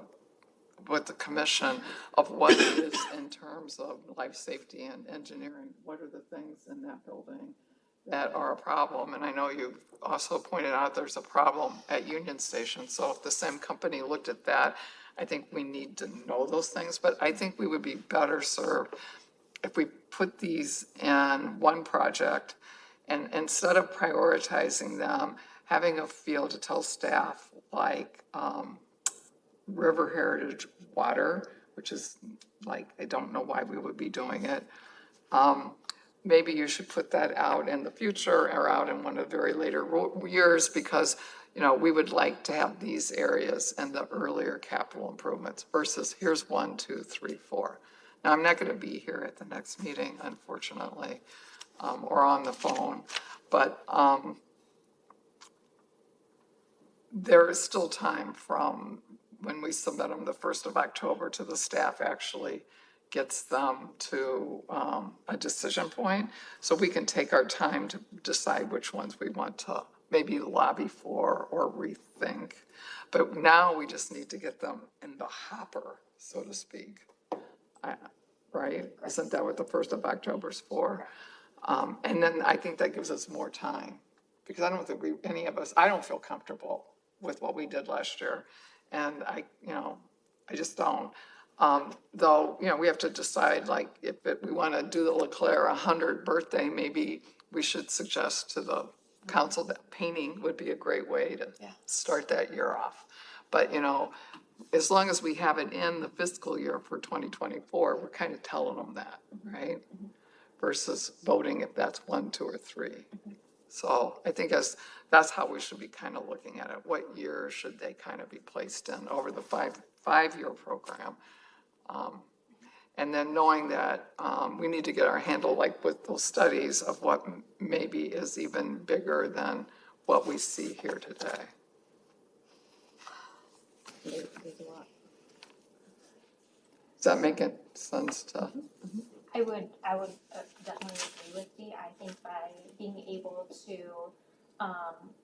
commission of what it is in terms of life safety and engineering. What are the things in that building that are a problem? And I know you've also pointed out there's a problem at Union Station. So if the same company looked at that, I think we need to know those things. But I think we would be better served if we put these in one project and instead of prioritizing them, having a feel to tell staff like River Heritage Water, which is I don't know why we would be doing it. Maybe you should put that out in the future or out in one of the very later years because, we would like to have these areas and the earlier capital improvements versus here's 1, 2, 3, 4. Now, I'm not going to be here at the next meeting, unfortunately, or on the phone, but there is still time from when we submit them the 1st of October to the staff actually gets them to a decision point. So we can take our time to decide which ones we want to maybe lobby for or rethink. But now we just need to get them in the hopper, so to speak. Right? Isn't that what the 1st of October is for? And then I think that gives us more time because I don't think any of us, I don't feel comfortable with what we did last year. And I just don't. Though, we have to decide if we want to do the LeClaire 100 birthday, maybe we should suggest to the council that painting would be a great way to start that year off. But, as long as we have it in the fiscal year for 2024, we're kind of telling them that, right? Versus voting if that's 1, 2, or 3. So I think that's how we should be kind of looking at it. What year should they kind of be placed in over the five-year program? And then knowing that we need to get our handle with those studies of what maybe is even bigger than what we see here today. There's a lot. Does that make sense to? I would definitely agree with Dee. I think by being able to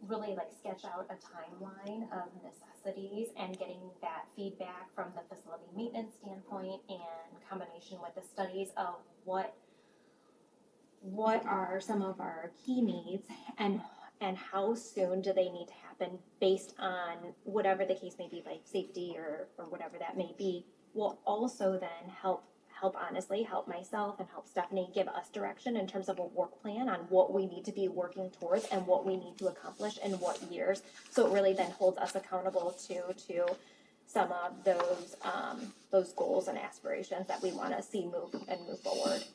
really sketch out a timeline of necessities and getting that feedback from the facility maintenance standpoint in combination with the studies of what are some of our key needs and how soon do they need to happen based on whatever the case may be, like safety or whatever that may be, will also then help myself and help Stephanie give us direction in terms of a work plan on what we need to be working towards and what we need to accomplish in what years. So it really then holds us accountable to some of those goals and aspirations that we want to see move forward.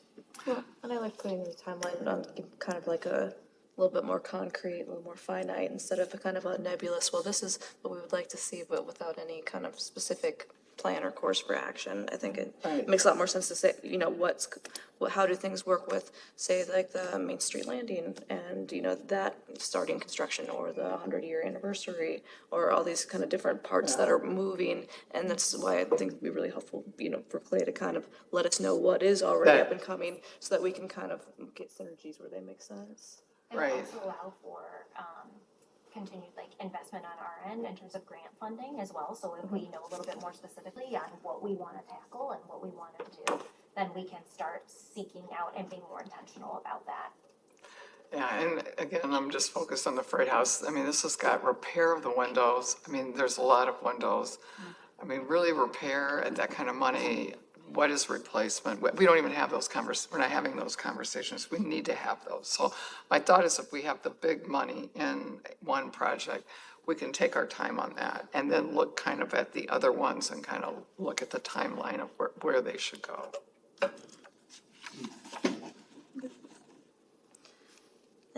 Well, and I like putting the timeline on kind of a little bit more concrete, a little more finite, instead of a kind of a nebulous, well, this is what we would like to see, but without any kind of specific plan or course for action. I think it makes a lot more sense to say, how do things work with, say, the Main Street landing and, that starting construction or the 100-year anniversary or all these kind of different parts that are moving. And that's why I think it'd be really helpful, for Clay to kind of let us know what is already up and coming so that we can kind of get synergies where they make sense. And also allow for continued like investment on our end in terms of grant funding as well. So if we know a little bit more specifically on what we want to tackle and what we want to do, then we can start seeking out and being more intentional about that. Yeah, and again, I'm just focused on the Freight House. I mean, this has got repair of the windows. I mean, there's a lot of windows. I mean, really repair at that kind of money, what is replacement? We don't even have those we're not having those conversations. We need to have those. So my thought is if we have the big money in one project, we can take our time on that and then look kind of at the other ones and kind of look at the timeline of where they should go.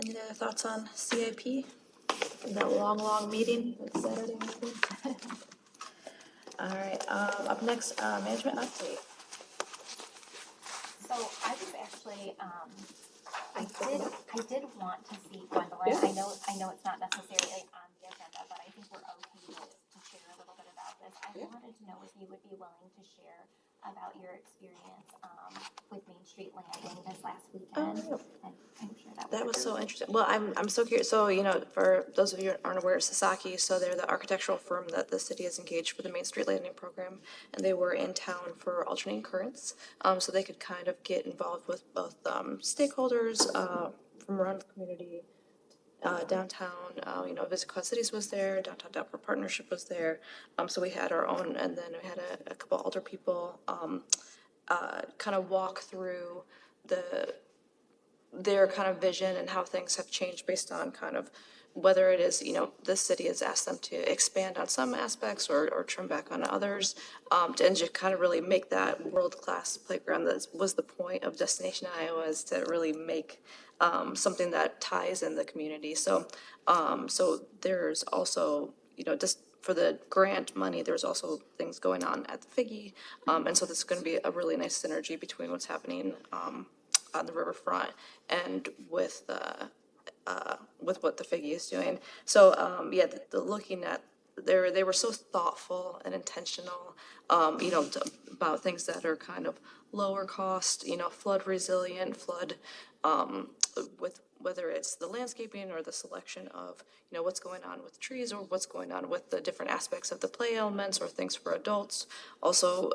Any other thoughts on CIP? That long meeting, that Saturday meeting? All right, up next, management update. So I was actually, I did want to see Gwendolyn. I know it's not necessarily on the agenda, but I think we're okay to share a little bit about this. I wanted to know if you would be willing to share about your experience with Main Street Landing this last weekend. And I'm sure That was so interesting. Well, I'm so curious. So, for those of you who aren't aware, Sasaki, so they're the architectural firm that the city has engaged for the Main Street Landing program, and they were in town for alternating currents, so they could kind of get involved with both stakeholders from around the community. Downtown, Visit Quad Cities was there, Downtown Denver Partnership was there, so we had our own, and then we had a couple older people kind of walk through their kind of vision and how things have changed based on kind of whether it is, the city has asked them to expand on some aspects or trim back on others, and just kind of really make that world-class playground. That was the point of Destination Iowa, is to really make something that ties in the community. So there's also, just for the grant money, there's also things going on at the Figgy, and so this is going to be a really nice synergy between what's happening on the Riverfront and with what the Figgy is doing. So looking at they were so thoughtful and intentional, about things that are kind of lower cost, flood resilient, with whether it's the landscaping or the selection of, what's going on with trees or what's going on with the different aspects of the play elements or things for adults. Also,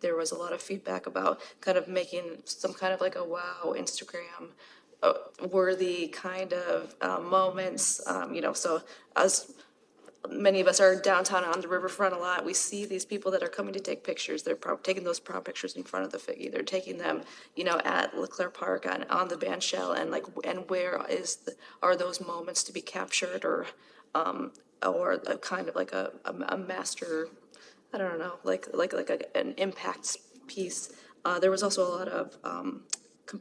there was a lot of feedback about kind of making some kind of like a wow Instagram worthy kind of moments, so as many of us are downtown on the riverfront a lot, we see these people that are coming to take pictures. They're taking those proud pictures in front of the Figgy. They're taking them, at Leclerc Park on the bandshell, and where are those moments to be captured, or a kind of like a master, I don't know, an impact piece. There was also a lot of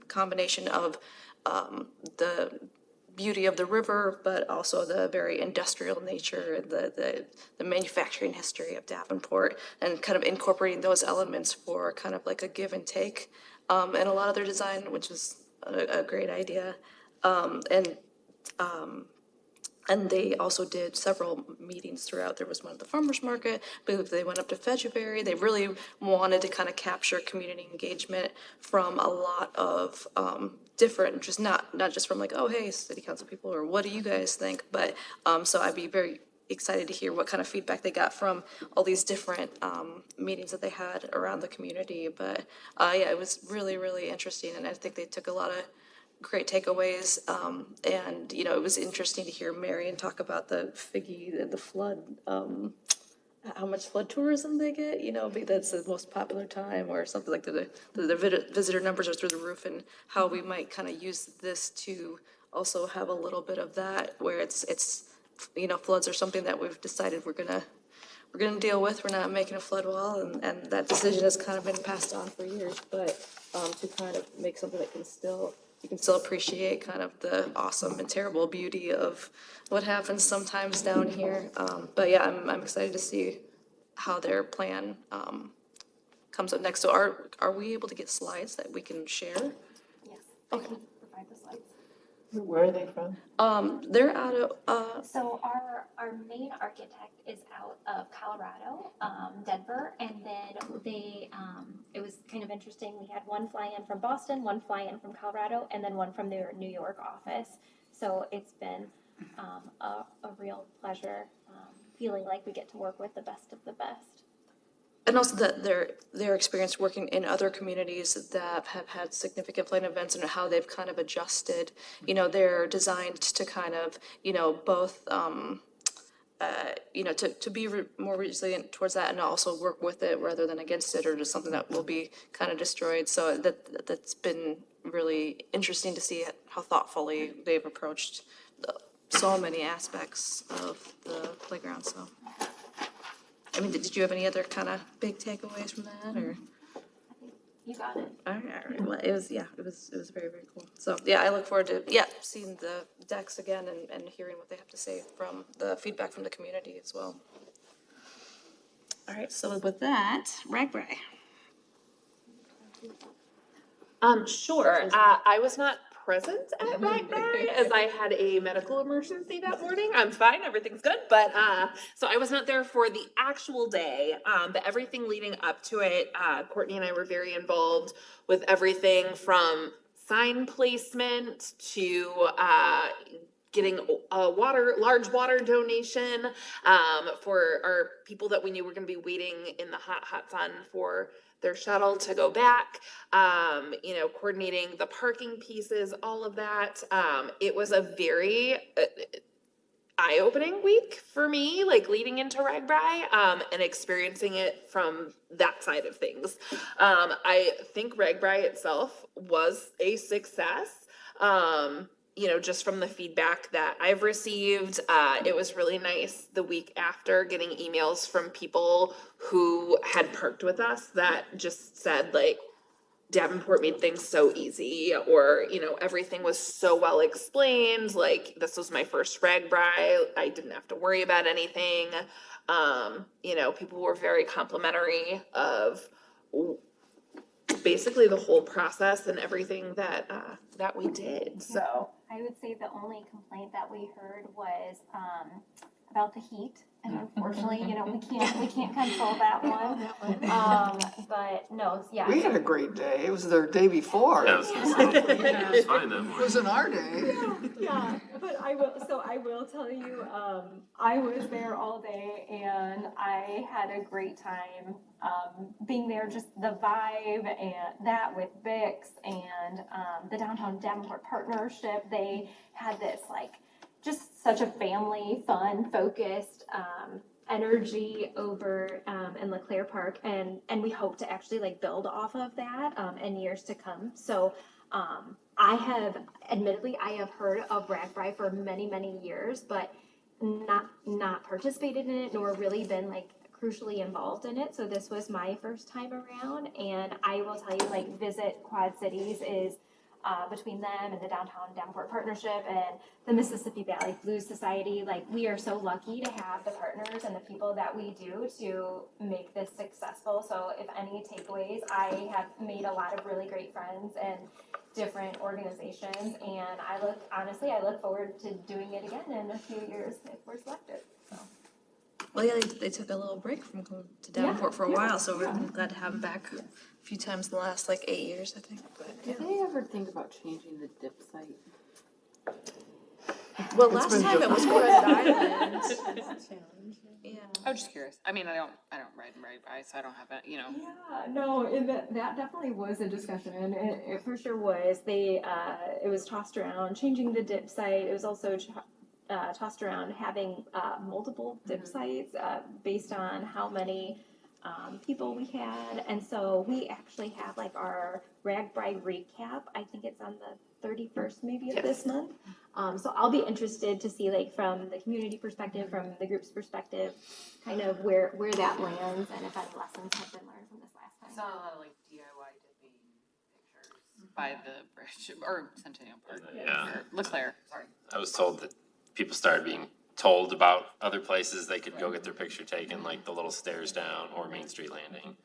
combination of the beauty of the river, but also the very industrial nature, the manufacturing history of Davenport, and kind of incorporating those elements for kind of like a give and take in a lot of their design, which was a great idea. And they also did several meetings throughout. There was one at the farmer's market, but they went up to February. They really wanted to kind of capture community engagement from a lot of different, just not just from like, oh, hey, city council people, or what do you guys think? But so I'd be very excited to hear what kind of feedback they got from all these different meetings that they had around the community. But it was really, really interesting. And I think they took a lot of great takeaways, and it was interesting to hear Marion talk about the Figgy, the flood, how much flood tourism they get. Because that's the most popular time, or something like the visitor numbers are through the roof, and how we might kind of use this to also have a little bit of that, where it's floods are something that we've decided we're gonna deal with. We're not making a flood wall, and that decision has kind of been passed on for years. But to kind of make something that you can still appreciate kind of the awesome and terrible beauty of what happens sometimes down here. But yeah, I'm excited to see how their plan comes up next. So are we able to get slides that we can share? Yes, I can provide the slides. Where are they from? They're out of So our main architect is out of Colorado, Denver, and then it was kind of interesting. We had one fly in from Boston, one fly in from Colorado, and then one from their New York office. So it's been a real pleasure, feeling like we get to work with the best of the best. And also that their experience working in other communities that have had significant flame events and how they've kind of adjusted, they're designed to kind of, both, to be more resilient towards that and also work with it rather than against it or just something that will be kind of destroyed. So that's been really interesting to see how thoughtfully they've approached so many aspects of the playground, so. I mean, did you have any other kind of big takeaways from that, or? You got it. All right. Well, it was very, very cool. So, yeah, I look forward to, seeing the decks again and hearing what they have to say from the feedback from the community as well. All right, so with that, Ragbri. Sure. I was not present at Ragbri as I had a medical emergency that morning. I'm fine, everything's good. But so I was not there for the actual day, but everything leading up to it, Courtney and I were very involved with everything from sign placement to getting a large water donation for our people that we knew were going to be waiting in the hot sun for their shuttle to go back, coordinating the parking pieces, all of that. It was a very eye-opening week for me, like leading into Ragbri, and experiencing it from that side of things. I think Ragbri itself was a success. Just from the feedback that I've received, it was really nice the week after getting emails from people who had parked with us that just said, like, Davenport made things so easy, or, everything was so well explained. Like, this was my first Ragbri. I didn't have to worry about anything. People were very complimentary of basically the whole process and everything that we did. So I would say the only complaint that we heard was about the heat, and unfortunately, we can't control that one. But no, yeah. We had a great day. It was their day before. Yeah, I was gonna say, it was fine that It morning. wasn't our day. Yeah, but I will tell you, I was there all day and I had a great time, being there, just the vibe and that with Bix and, the Downtown Davenport Partnership. They had this just such a family, fun, focused, energy over in LeClaire Park, and we hope to actually build off of that in years to come. So I have heard of Ragbri for many, many years, but not participated in it nor really been crucially involved in it. So this was my first time around, and I will tell you, Visit Quad Cities is between them and the Downtown Davenport Partnership and the Mississippi Valley Blues Society. We are so lucky to have the partners and the people that we do to make this successful. So if any takeaways, I have made a lot of really great friends and different organizations, and I look forward to doing it again in a few years if we're selected. So. Well, yeah, they took a little break from going to Davenport for a while, so we're glad to have them back a few times in the last 8 years, I think. But, Did they ever think about changing the dip site? well, last time it was Credit Island. Yeah. I was just curious. I mean, I don't ride Ragbri, so I don't have it, Yeah, no, that definitely was a discussion, and it for sure was. It was tossed around changing the dip site. It was also tossed around having multiple dip sites based on how many people we had, and so we actually have our Ragbri recap. I think it's on the 31st maybe of this month. So I'll be interested to see from the community perspective, from the group's perspective, kind of where that lands and if any lessons have been learned from this last I time. saw a lot of DIY dipping pictures by the bridge, or Centennial Park. Yeah. Or LeClaire, sorry. I was told that people started being told about other places they could go get their picture taken, like the little stairs down or Main Street Landing.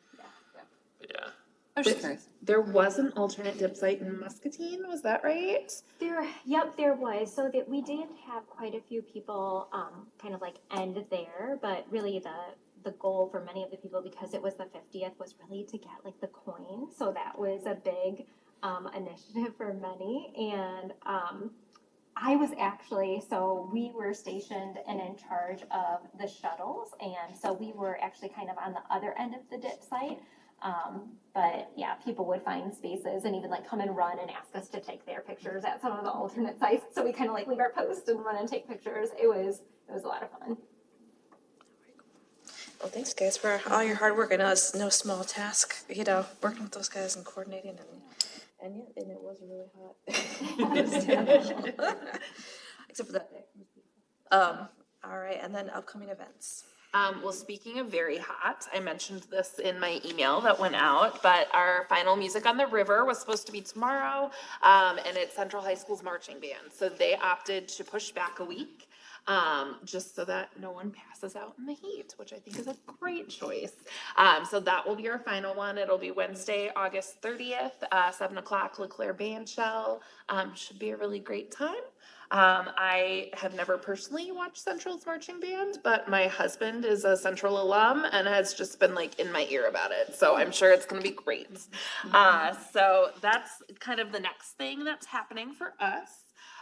But yeah. I was just curious. there was an alternate dip site in Muscatine, was that right? There was. So that we did have quite a few people kind of end there, but really the goal for many of the people, because it was the 50th, was really to get the coin. So that was a big initiative for many, and I was actually, so we were stationed and in charge of the shuttles, and so we were actually kind of on the other end of the dip site. But yeah, people would find spaces and even like come and run and ask us to take their pictures at some of the alternate sites. So we kind of like leave our post and run and take pictures. It was a lot of fun. Well, thanks guys for all your hard work. I know it's no small task, working with those guys and coordinating and it was really hot. Except for that day. All right, and then upcoming events. Well, speaking of very hot, I mentioned this in my email that went out, but our final Music on the River was supposed to be tomorrow, and it's Central High School's marching band. So they opted to push back a week, just so that no one passes out in the heat, which I think is a great choice. So that will be our final one. It'll be Wednesday, August 30th, 7 o'clock, LeClaire Band Shell. Should be a really great time. I have never personally watched Central's marching band, but my husband is a Central alum and has just been like in my ear about it. So I'm sure it's going to be great. So that's kind of the next thing that's happening for us.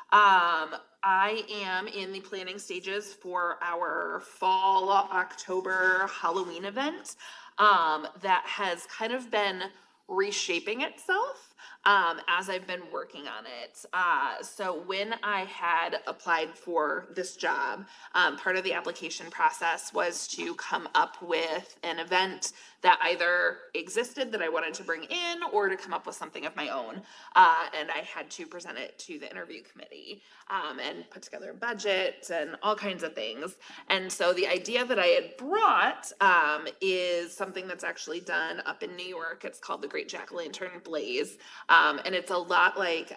I am in the planning stages for our fall October Halloween event, that has kind of been reshaping itself. As I've been working on it. So when I had applied for this job, part of the application process was to come up with an event that either existed that I wanted to bring in or to come up with something of my own. And I had to present it to the interview committee, and put together a budget and all kinds of things. And so the idea that I had brought, is something that's actually done up in New York. It's called the Great Jack-o'-lantern Blaze. And it's a lot like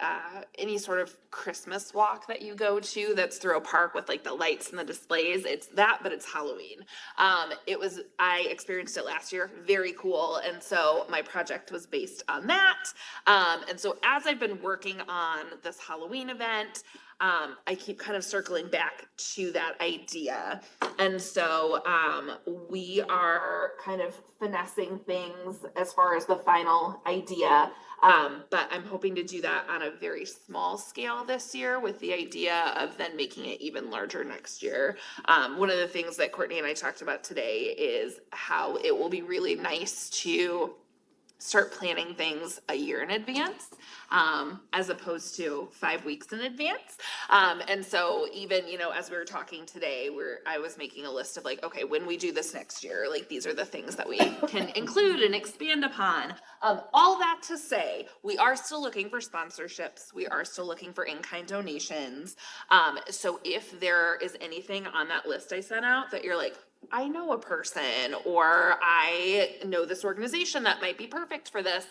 any sort of Christmas walk that you go to that's through a park with like the lights and the displays. It's that, but it's Halloween. I experienced it last year, very cool. And so my project was based on that. And so as I've been working on this Halloween event, I keep kind of circling back to that idea. And so we are kind of finessing things as far as the final idea. But I'm hoping to do that on a very small scale this year with the idea of then making it even larger next year. One of the things that Courtney and I talked about today is how it will be really nice to start planning things a year in advance, as opposed to 5 weeks in advance. And so even, as we were talking today, I was making a list of like, okay, when we do this next year, like these are the things that we can include and expand upon. All that to say, we are still looking for sponsorships. We are still looking for in-kind donations. So if there is anything on that list I sent out that you're like, I know a person, or I know this organization that might be perfect for this,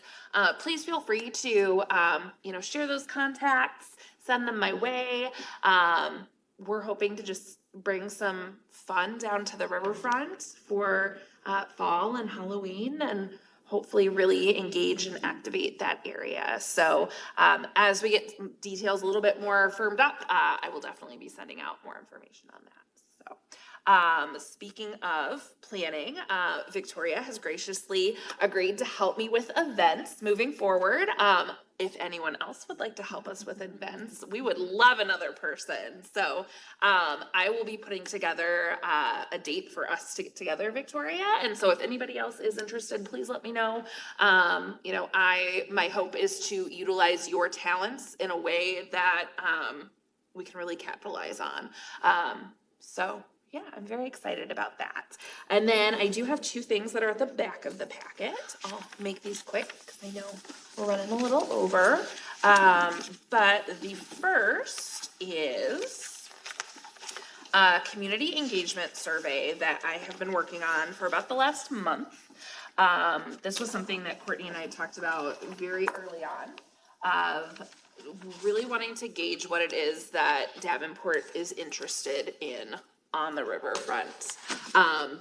please feel free to, share those contacts, send them my way. We're hoping to just bring some fun down to the riverfront for fall and Halloween, and hopefully really engage and activate that area. So as we get details a little bit more firmed up, I will definitely be sending out more information on that. So. Speaking of planning, Victoria has graciously agreed to help me with events moving forward. If anyone else would like to help us with events, we would love another person. So I will be putting together a date for us to get together, Victoria. And so if anybody else is interested, please let me know. My hope is to utilize your talents in a way that we can really capitalize on. So yeah, I'm very excited about that. And then I do have 2 things that are at the back of the packet. I'll make these quick because I know we're running a little over. But the first is a community engagement survey that I have been working on for about the last month. This was something that Courtney and I talked about very early on, of really wanting to gauge what it is that Davenport is interested in on the riverfront.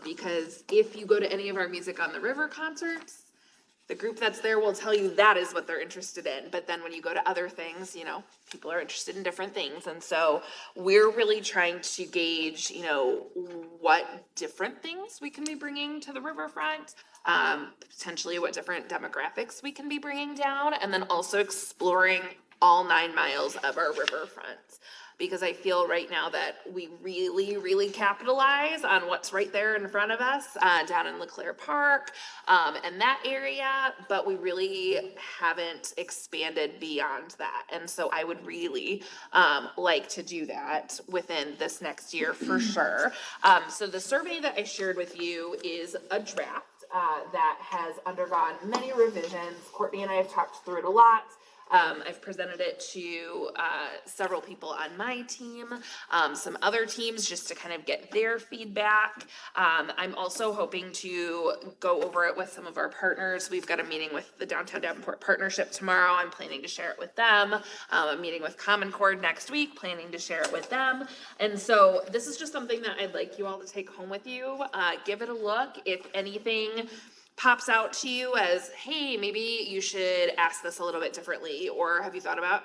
Because if you go to any of our Music on the River concerts, the group that's there will tell you that is what they're interested in. But then when you go to other things, people are interested in different things. And so we're really trying to gauge, what different things we can be bringing to the riverfront, potentially what different demographics we can be bringing down, and then also exploring all 9 miles of our riverfront. Because I feel right now that we really, really capitalize on what's right there in front of us, down in LeClaire Park, and that area, but we really haven't expanded beyond that. And so I would really, like to do that within this next year for sure. So the survey that I shared with you is a draft, that has undergone many revisions. Courtney and I have talked through it a lot. I've presented it to several people on my team, some other teams, just to kind of get their feedback. I'm also hoping to go over it with some of our partners. We've got a meeting with the Downtown Davenport Partnership tomorrow. I'm planning to share it with them. A meeting with Common Core next week, planning to share it with them. And so this is just something that I'd like you all to take home with you. Give it a look. If anything pops out to you as, hey, maybe you should ask this a little bit differently, or have you thought about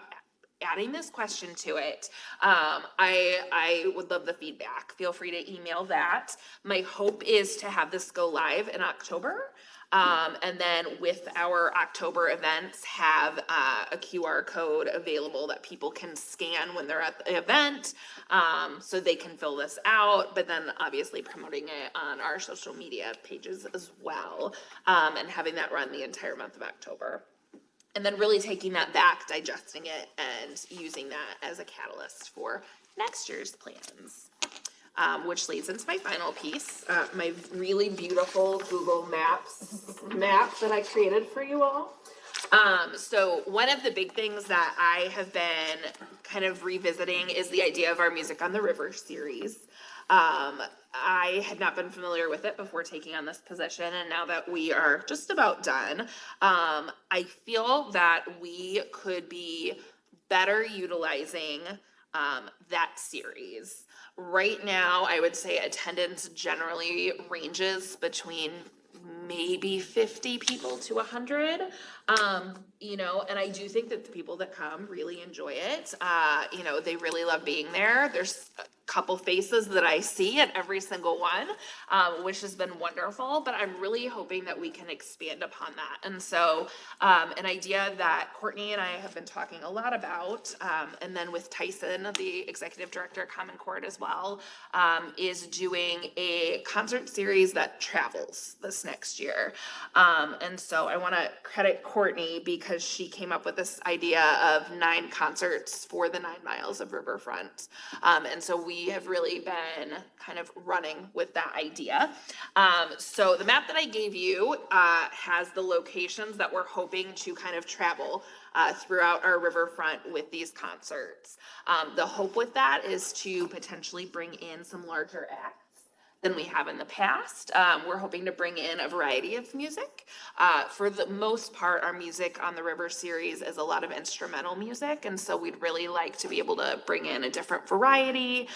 adding this question to it? I would love the feedback. Feel free to email that. My hope is to have this go live in October. And then with our October events, have a QR code available that people can scan when they're at the event, so they can fill this out, but then obviously promoting it on our social media pages as well, and having that run the entire month of October. And then really taking that back, digesting it, and using that as a catalyst for next year's plans. Which leads into my final piece, my really beautiful Google Maps map that I created for you all. So one of the big things that I have been kind of revisiting is the idea of our Music on the River series. I had not been familiar with it before taking on this position, and now that we are just about done, I feel that we could be better utilizing that series. Right now, I would say attendance generally ranges between maybe 50 people to 100, and I do think that the people that come really enjoy it. They really love being there. There's a couple faces that I see at every single one, which has been wonderful, but I'm really hoping that we can expand upon that. And so an idea that Courtney and I have been talking a lot about, and then with Tyson, the executive director at Common Core as well, is doing a concert series that travels this next year. And so I want to credit Courtney because she came up with this idea of 9 concerts for the 9 miles of Riverfront. And so we have really been kind of running with that idea. So the map that I gave you has the locations that we're hoping to kind of travel throughout our riverfront with these concerts. The hope with that is to potentially bring in some larger acts than we have in the past. We're hoping to bring in a variety of music. For the most part, our Music on the River series is a lot of instrumental music, and so we'd really like to be able to bring in a different variety.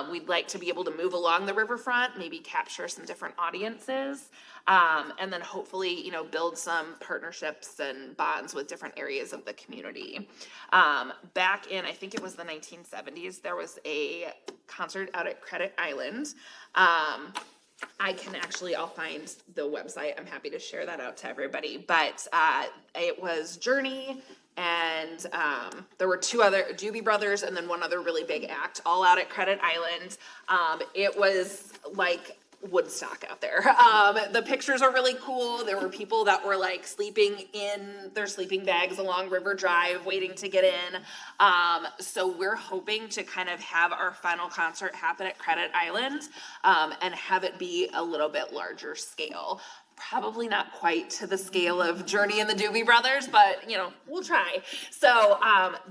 We'd like to be able to move along the riverfront, maybe capture some different audiences, and then hopefully, build some partnerships and bonds with different areas of the community. Back in, I think it was the 1970s, there was a concert out at Credit Island. I'll find the website. I'm happy to share that out to everybody. But it was Journey, and there were 2 other, Doobie Brothers, and then one other really big act, all out at Credit Island. It was like Woodstock out there. The pictures are really cool. There were people that were like sleeping in their sleeping bags along River Drive waiting to get in. So we're hoping to kind of have our final concert happen at Credit Island, and have it be a little bit larger scale. Probably not quite to the scale of Journey and the Doobie Brothers, but we'll try. So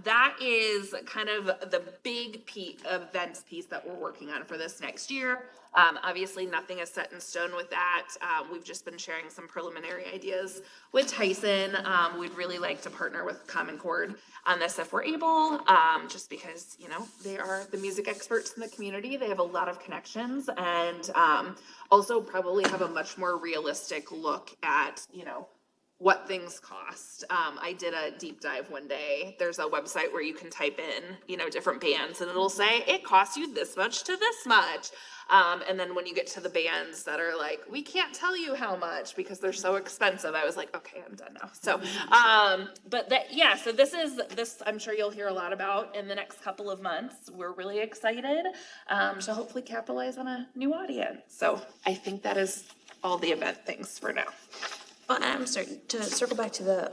that is kind of the big events piece that we're working on for this next year. Obviously, nothing is set in stone with that. We've just been sharing some preliminary ideas with Tyson. We'd really like to partner with Common Core on this if we're able, just because, they are the music experts in the community. They have a lot of connections, and also probably have a much more realistic look at, what things cost. I did a deep dive one day. There's a website where you can type in, different bands and it'll say, it costs you this much to this much. And then when you get to the bands that are like, we can't tell you how much because they're so expensive, I was like, okay, I'm done now. So, so this I'm sure you'll hear a lot about in the next couple of months. We're really excited to hopefully capitalize on a new audience. So I think that is all the event things for now. Well, I'm sorry, to circle back to the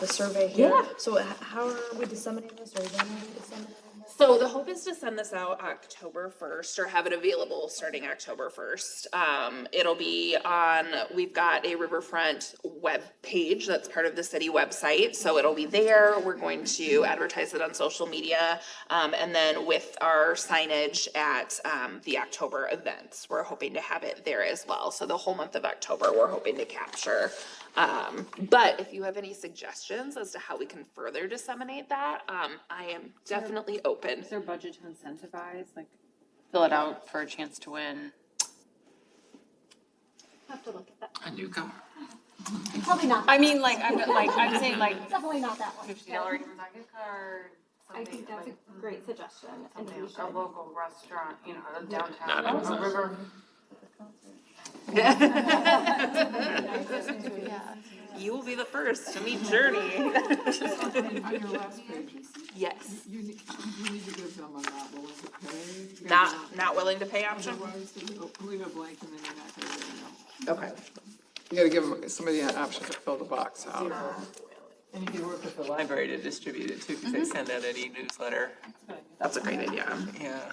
survey here. Yeah. So how are we disseminating this, or when are we disseminating this? So the hope is to send this out October 1st or have it available starting October 1st. It'll be we've got a Riverfront web page that's part of the city website. So it'll be there. We're going to advertise it on social media. And then with our signage at the October events, we're hoping to have it there as well. So the whole month of October, we're hoping to capture. But if you have any suggestions as to how we can further disseminate that, I am definitely open. Is there a budget to incentivize, like fill it out for a chance to win? Have to look at that. A new car. Probably not. I mean, I'm saying like Definitely not that one. $50 gift card, I something think that's like, a great suggestion, and we a should. local restaurant, Not downtown, Amazon. a river. You will be the first to meet Journey. On your last page, Yes. you need to give them a not willing to pay. Not willing to pay option? Otherwise, leave it blank and then you're not gonna really know. Okay. You gotta give somebody an option to fill the box out. And you can work with the library to distribute it too, because they send out an e-newsletter. That's a great idea. Yeah.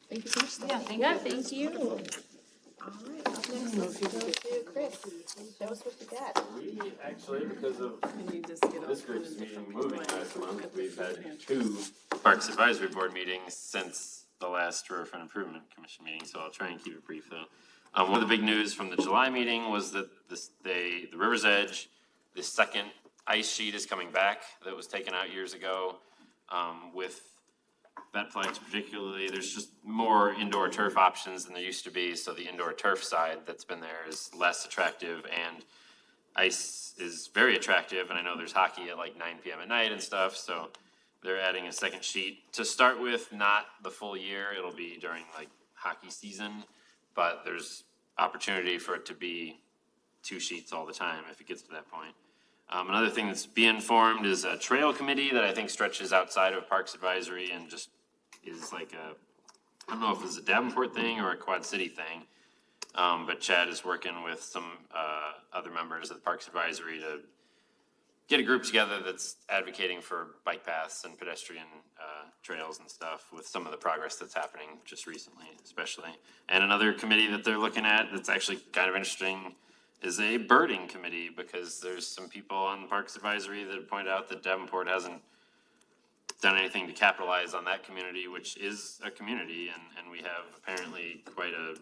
Thank you so much. Stephanie. Thank you. Thank you. All right, up next, let's go to Chris. Show us what you got. We actually, because of this group's meeting moving last month, we've had 2 Parks Advisory Board meetings since the last Riverfront Improvement Commission meeting, so I'll try and keep it brief though. One of the big news from the July meeting was that the River's Edge, the second ice sheet is coming back that was taken out years ago, with Betflex particularly. There's just more indoor turf options than there used to be, so the indoor turf side that's been there is less attractive, and ice is very attractive, and I know there's hockey at like 9 p.m. at night and stuff, so they're adding a second sheet to start with, not the full year. It'll be during like hockey season, but there's opportunity for it to be 2 sheets all the time if it gets to that point. Another thing that's being formed is a trail committee that I think stretches outside of Parks Advisory and just is like I don't know if it's a Davenport thing or a Quad City thing, but Chad is working with some other members of the Parks Advisory to get a group together that's advocating for bike paths and pedestrian trails and stuff with some of the progress that's happening just recently, especially. And another committee that they're looking at that's actually kind of interesting is a birding committee, because there's some people on Parks Advisory that point out that Davenport hasn't done anything to capitalize on that community, which is a community, and we have apparently quite a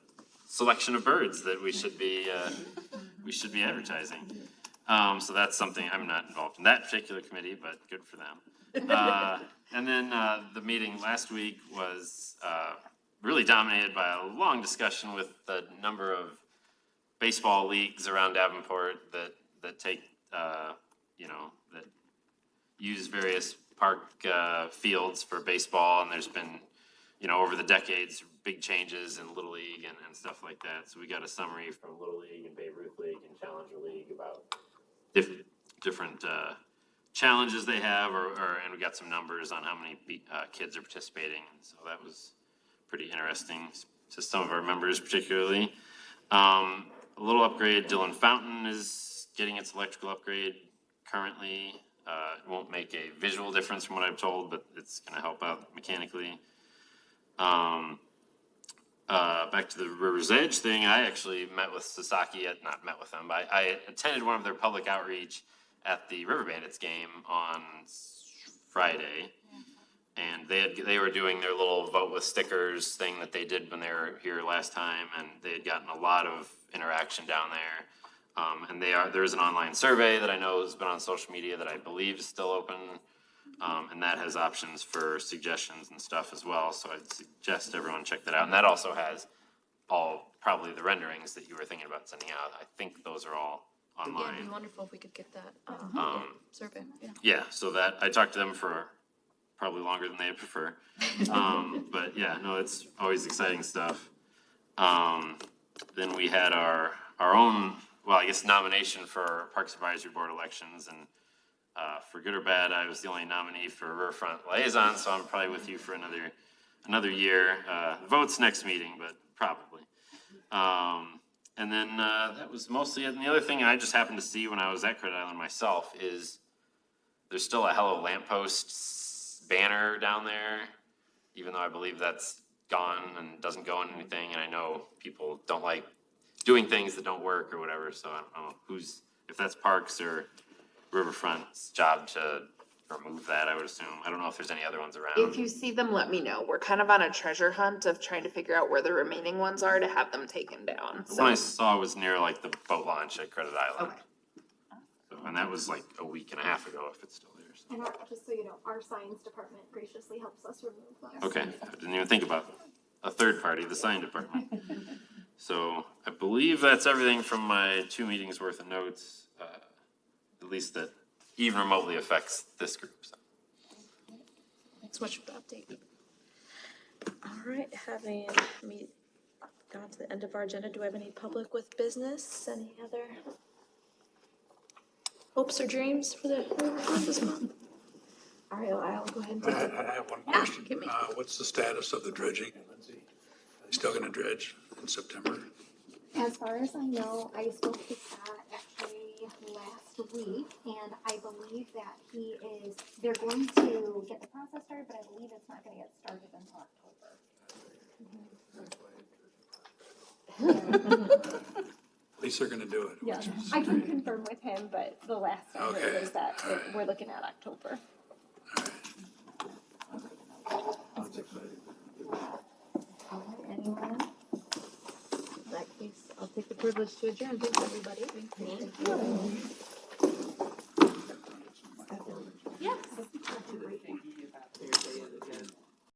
selection of birds that we should be advertising. So that's something. I'm not involved in that particular committee, but good for them. And then the meeting last week was really dominated by a long discussion with the number of baseball leagues around Davenport that take that use various park fields for baseball, and there's been over the decades big changes in Little League and stuff like that. So we got a summary from Little League and Babe Ruth League and Challenger League about different challenges they have, and we got some numbers on how many kids are participating. So that was pretty interesting to some of our members particularly. A little upgrade, Dillon Fountain is getting its electrical upgrade currently. It won't make a visual difference from what I'm told, but it's going to help out mechanically. Back to the River's Edge thing, I actually met with Sasaki, not met with them, but I attended one of their public outreach at the River Bandits game on Friday. And they were doing their little vote with stickers thing that they did when they were here last time, and they had gotten a lot of interaction down there. And there is an online survey that I know has been on social media that I believe is still open, and that has options for suggestions and stuff as well. So I'd suggest everyone check that out. And that also has all, probably the renderings that you were thinking about sending out. I think those are all Yeah, it'd be online. wonderful if we could get that, survey, yeah. Yeah, so that, I talked to them for probably longer than they prefer. But yeah, no, it's always exciting stuff. Then we had our own, well, I guess nomination for Parks Advisory Board elections, and for good or bad, I was the only nominee for Riverfront Liaison, so I'm probably with you for another year. Votes next meeting, but probably. And then that was mostly it. And the other thing I just happened to see when I was at Credit Island myself is there's still a Hello Lamppost banner down there, even though I believe that's gone and doesn't go on anything. And I know people don't like doing things that don't work or whatever, so I don't know if that's Parks or Riverfront's job to remove that, I would assume. I don't know if there's any other ones around. If you see them, let me know. We're kind of on a treasure hunt of trying to figure out where the remaining ones are to have them taken down, The one I so. saw was near like the boat launch at Credit Island. Okay. So, and that was like a week and a half ago, if it's still there. So. And just so you know, our science department graciously helps us remove those. Okay, I didn't even think about a third party, the sign department. So I believe that's everything from my 2 meetings worth of notes, at least that even remotely affects this group. So. Thanks so much for the update. All right, having gone to the end of our agenda, do we have any public with business? Any other hopes or dreams for this month? All right, I'll go ahead and take it. I have one Yeah, question. give me. What's the status of the dredging, Lindsay? Are they still gonna dredge in September? As far as I know, I spoke to Scott actually last week, and I believe that they're going to get the process started, but I believe it's not gonna get started until October. At least they're gonna do it. Yeah, which is I can great. confirm with him, but the last I heard Okay. is that we're looking at October. That's exciting. All right, anyone? In that case, I'll take the privilege to adjourn. Thanks, everybody. Thank you.